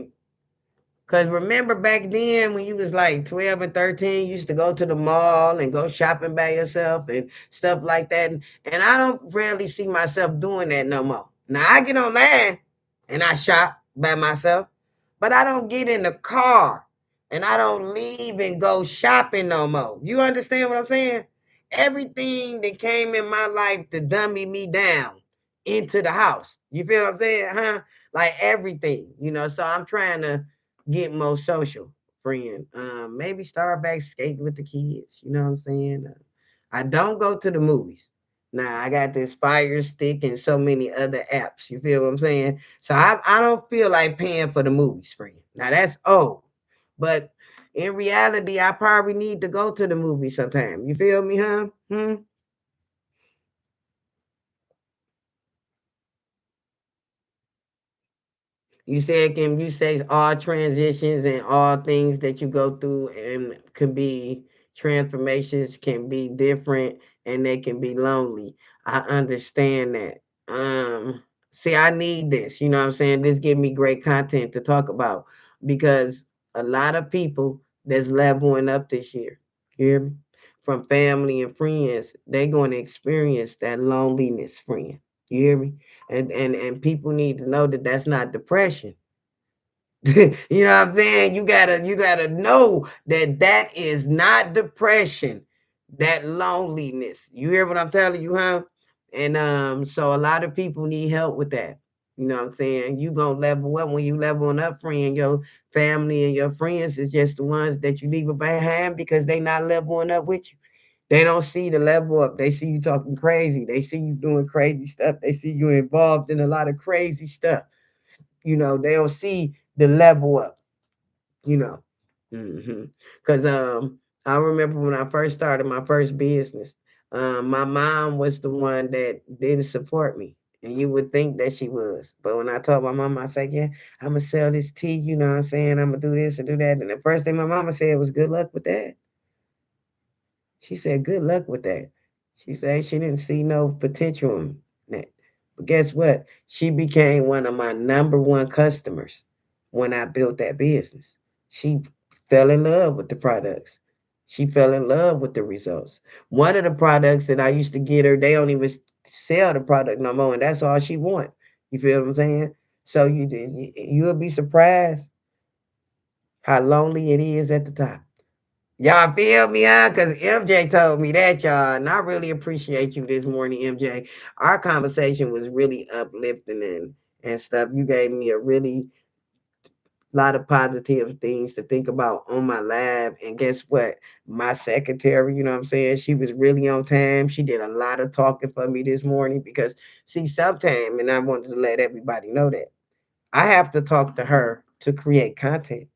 Cause remember back then when you was like 12 and 13, you used to go to the mall and go shopping by yourself and stuff like that. And I don't really see myself doing that no more. Now I get online and I shop by myself, but I don't get in the car and I don't leave and go shopping no more. You understand what I'm saying? Everything that came in my life to dummy me down into the house. You feel what I'm saying? Huh? Like everything, So I'm trying to get more social, friend. Maybe start back skating with the kids. You know what I'm saying? I don't go to the movies. Now I got this Fire Stick and so many other apps. You feel what I'm saying? So I don't feel like paying for the movies, friend. Now that's old, but in reality, I probably need to go to the movie sometime. You feel me, huh? You say all transitions and all things that you go through and can be transformations can be different and they can be lonely. I understand that. See, I need this, you know what I'm saying? This give me great content to talk about because a lot of people that's leveling up this year, you hear me? From family and friends, they going to experience that loneliness, friend. You hear me? And people need to know that that's not depression. You know what I'm saying? You gotta know that that is not depression, that loneliness. You hear what I'm telling you, huh? And so a lot of people need help with that. You know what I'm saying? You gonna level up when you leveling up, friend. Your family and your friends is just the ones that you leave behind because they not leveling up with you. They don't see the level up. They see you talking crazy. They see you doing crazy stuff. They see you involved in a lot of crazy stuff. They don't see the level up, you know. Because I remember when I first started my first business, my mom was the one that didn't support me. And you would think that she was. But when I told my mom, I said, yeah, I'm going to sell this tea, you know what I'm saying? I'm going to do this and do that. And the first thing my mama said was, good luck with that. She said, good luck with that. She said she didn't see no potential in that. But guess what? She became one of my number one customers when I built that business. She fell in love with the products. She fell in love with the results. One of the products that I used to get her, they don't even sell the product no more, and that's all she want. You feel what I'm saying? So you'll be surprised how lonely it is at the top. Y'all feel me, huh? Because MJ told me that, y'all. And I really appreciate you this morning, MJ. Our conversation was really uplifting and stuff. You gave me a really lot of positive things to think about on my lab. And guess what? My secretary, you know what I'm saying? She was really on time. She did a lot of talking for me this morning because, see, sometime, and I wanted to let everybody know that I have to talk to her to create content.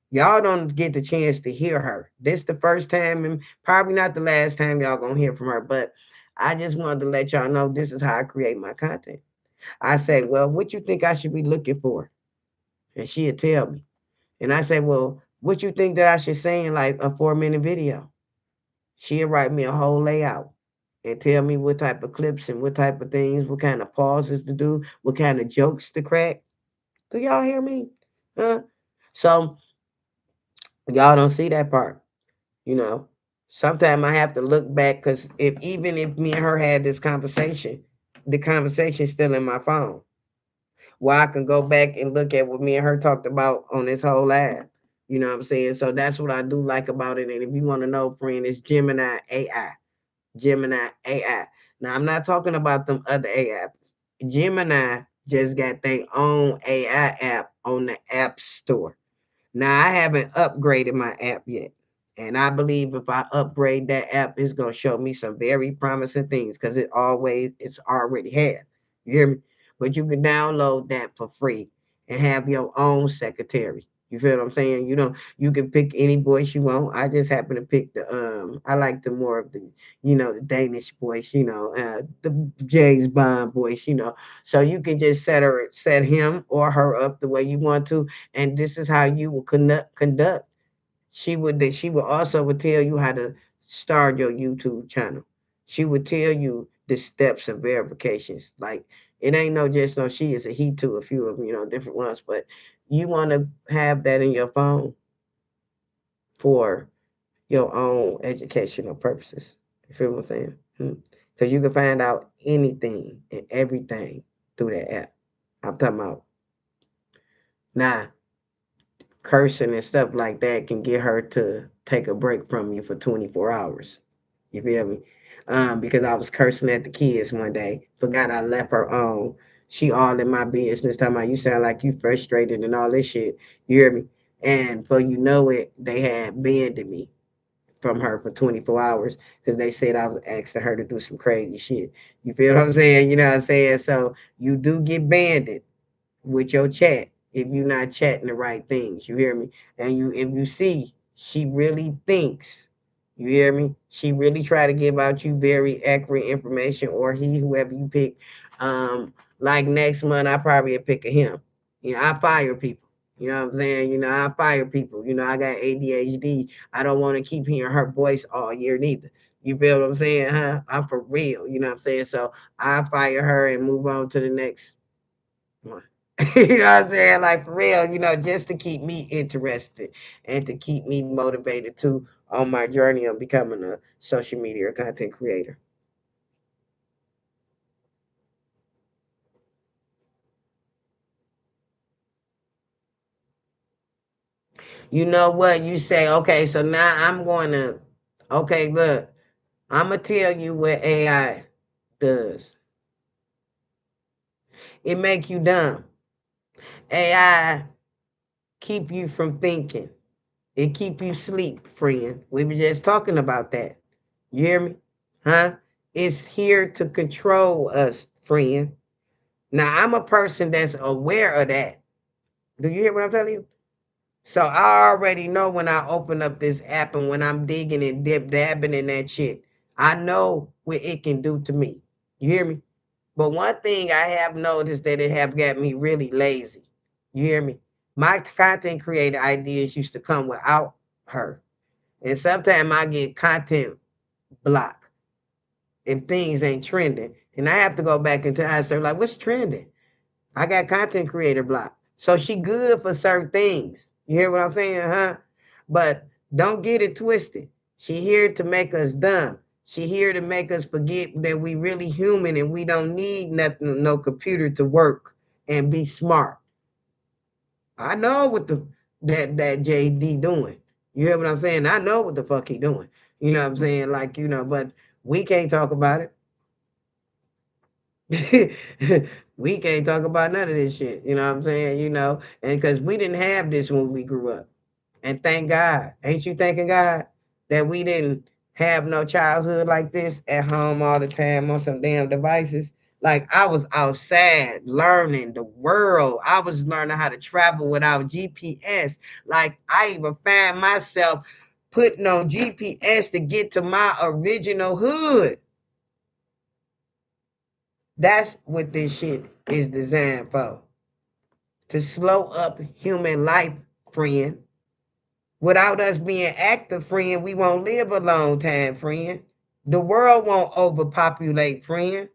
Y'all don't get the chance to hear her. This the first time and probably not the last time y'all gonna hear from her, but I just wanted to let y'all know this is how I create my content. I say, well, what you think I should be looking for? And she'll tell me. And I say, well, what you think that I should say in like a 4-minute video? She'll write me a whole layout and tell me what type of clips and what type of things, what kind of pauses to do, what kind of jokes to crack. Do y'all hear me? Huh? So y'all don't see that part. You know, sometimes I have to look back because even if me and her had this conversation, the conversation's still in my phone. Where I can go back and look at what me and her talked about on this whole live. You know what I'm saying? So that's what I do like about it. And if you want to know, friend, it's Gemini AI. Gemini AI. Now I'm not talking about them other apps. Gemini just got their own AI app on the App Store. Now I haven't upgraded my app yet. And I believe if I upgrade that app, it's gonna show me some very promising things because it's already had. You hear me? But you can download that for free and have your own secretary. You feel what I'm saying? You can pick any voice you want. I just happen to pick I like the more of the Danish voice, the James Bond voice, So you can just set him or her up the way you want to, and this is how you will conduct. She would also would tell you how to start your YouTube channel. She would tell you the steps of verifications. Like it ain't no just no she is a he to a few of them, different ones, but You want to have that in your phone for your own educational purposes. You feel what I'm saying? Because you can find out anything and everything through that app. I'm talking about now cursing and stuff like that can get her to take a break from you for 24 hours. You feel me? Because I was cursing at the kids one day, forgot I left her on. She all in my business, talking about you sound like you frustrated and all this shit. You hear me? And for you know it, they had banned me from her for 24 hours because they said I was asking her to do some crazy shit. You feel what I'm saying? You know what I'm saying? So you do get banned with your chat if you're not chatting the right things. You hear me? And you if you see she really thinks, you hear me? She really try to give out you very accurate information or he, whoever you pick. Like next month I probably pick a him. You know, I fire people. You know what I'm saying? You know, I fire people. You know, I got ADHD. I don't want to keep hearing her voice all year neither. You feel what I'm saying, huh? I'm for real. You know what I'm saying? So I fire her and move on to the next one. You know what I'm saying? Like for real, just to keep me interested and to keep me motivated too on my journey of becoming a social media content creator. You know what? You say, okay, so now I'm going to, okay, look, I'm going to tell you what AI does. It make you dumb. AI keep you from thinking. It keep you sleep, friend. We were just talking about that. You hear me? Huh? It's here to control us, friend. Now I'm a person that's aware of that. Do you hear what I'm telling you? So I already know when I open up this app and when I'm digging and dabbing in that shit, I know what it can do to me. You hear me? But one thing I have noticed that it have got me really lazy. You hear me? My content creator ideas used to come without her. And sometimes I get content block if things ain't trending. And I have to go back into I say, like, what's trending? I got content creator block. So she good for certain things. You hear what I'm saying, huh? But don't get it twisted. She here to make us dumb. She here to make us forget that we really human and we don't need nothing, no computer to work and be smart. I know what that JD doing. You hear what I'm saying? I know what the fuck he doing. You know what I'm saying? Like, but we can't talk about it. We can't talk about none of this shit. You know what I'm saying? And because we didn't have this when we grew up. And thank God. Ain't you thanking God that we didn't have no childhood like this at home all the time on some damn devices? Like I was outside learning the world. I was learning how to travel without GPS. Like I even find myself putting on GPS to get to my original hood. That's what this shit is designed for. To slow up human life, friend. Without us being active, friend, we won't live a long time, friend. The world won't overpopulate, friend.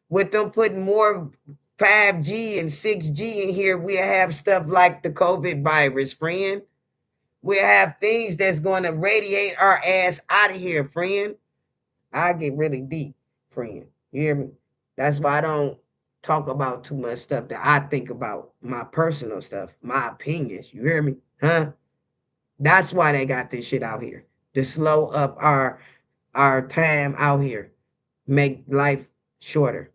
With them putting more 5G and 6G in here, we'll have stuff like the COVID virus, friend. We'll have things that's going to radiate our ass out of here, friend. I get really deep, friend. You hear me? That's why I don't talk about too much stuff that I think about, my personal stuff, my opinions. You hear me? Huh? That's why they got this shit out here to slow up our time out here, make life shorter.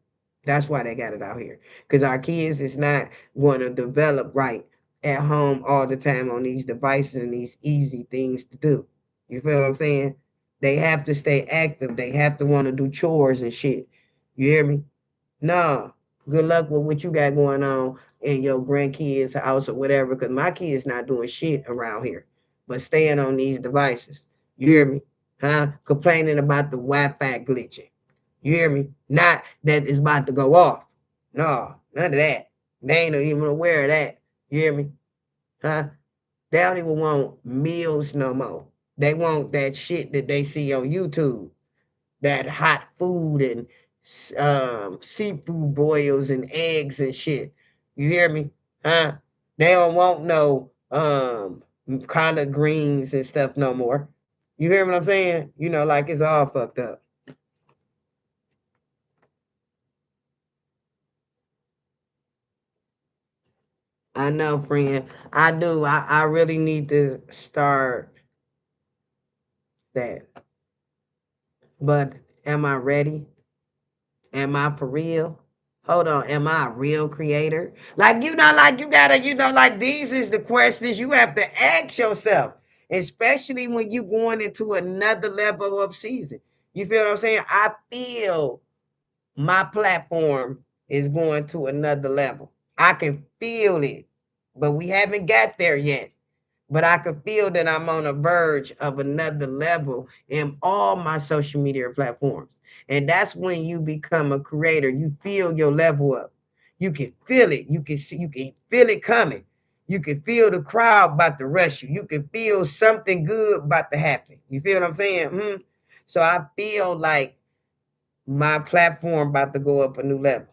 That's why they got it out here. Because our kids is not going to develop right at home all the time on these devices and these easy things to do. You feel what I'm saying? They have to stay active. They have to want to do chores and shit. You hear me? No. Good luck with what you got going on in your grandkids' house or whatever, because my kids not doing shit around here, but staying on these devices. You hear me? Huh? Complaining about the Wi-Fi glitching. You hear me? Not that it's about to go off. No, none of that. They ain't even aware of that. You hear me? Huh? They don't even want meals no more. They want that shit that they see on YouTube, that hot food and seafood boils and eggs and shit. You hear me? Huh? They don't want no collard greens and stuff no more. You hear what I'm saying? You know, like it's all fucked up. I know, friend. I do. I really need to start that. But am I ready? Am I for real? Hold on. Am I a real creator? Like you gotta, like these is the questions you have to ask yourself, especially when you going into another level of season. You feel what I'm saying? I feel my platform is going to another level. I can feel it, but we haven't got there yet. But I can feel that I'm on a verge of another level in all my social media platforms. And that's when you become a creator. You feel your level up. You can feel it. You can see, you can feel it coming. You can feel the crowd about to rush you. You can feel something good about to happen. You feel what I'm saying? So I feel like my platform about to go up a new level.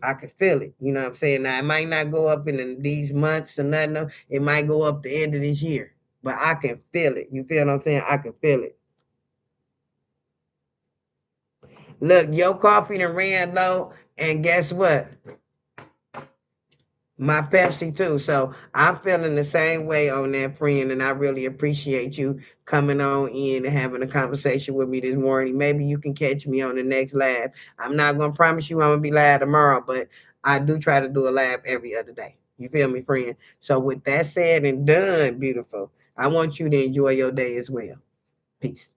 I can feel it. You know what I'm saying? Now it might not go up in these months or nothing. No. It might go up the end of this year. But I can feel it. You feel what I'm saying? I can feel it. Look, your coffee done ran low, and guess what? My Pepsi too. So I'm feeling the same way on that, friend, and I really appreciate you coming on in and having a conversation with me this morning. Maybe you can catch me on the next lab. I'm not gonna promise you I'm gonna be live tomorrow, but I do try to do a lab every other day. You feel me, friend? So with that said and done, beautiful, I want you to enjoy your day as well. Peace.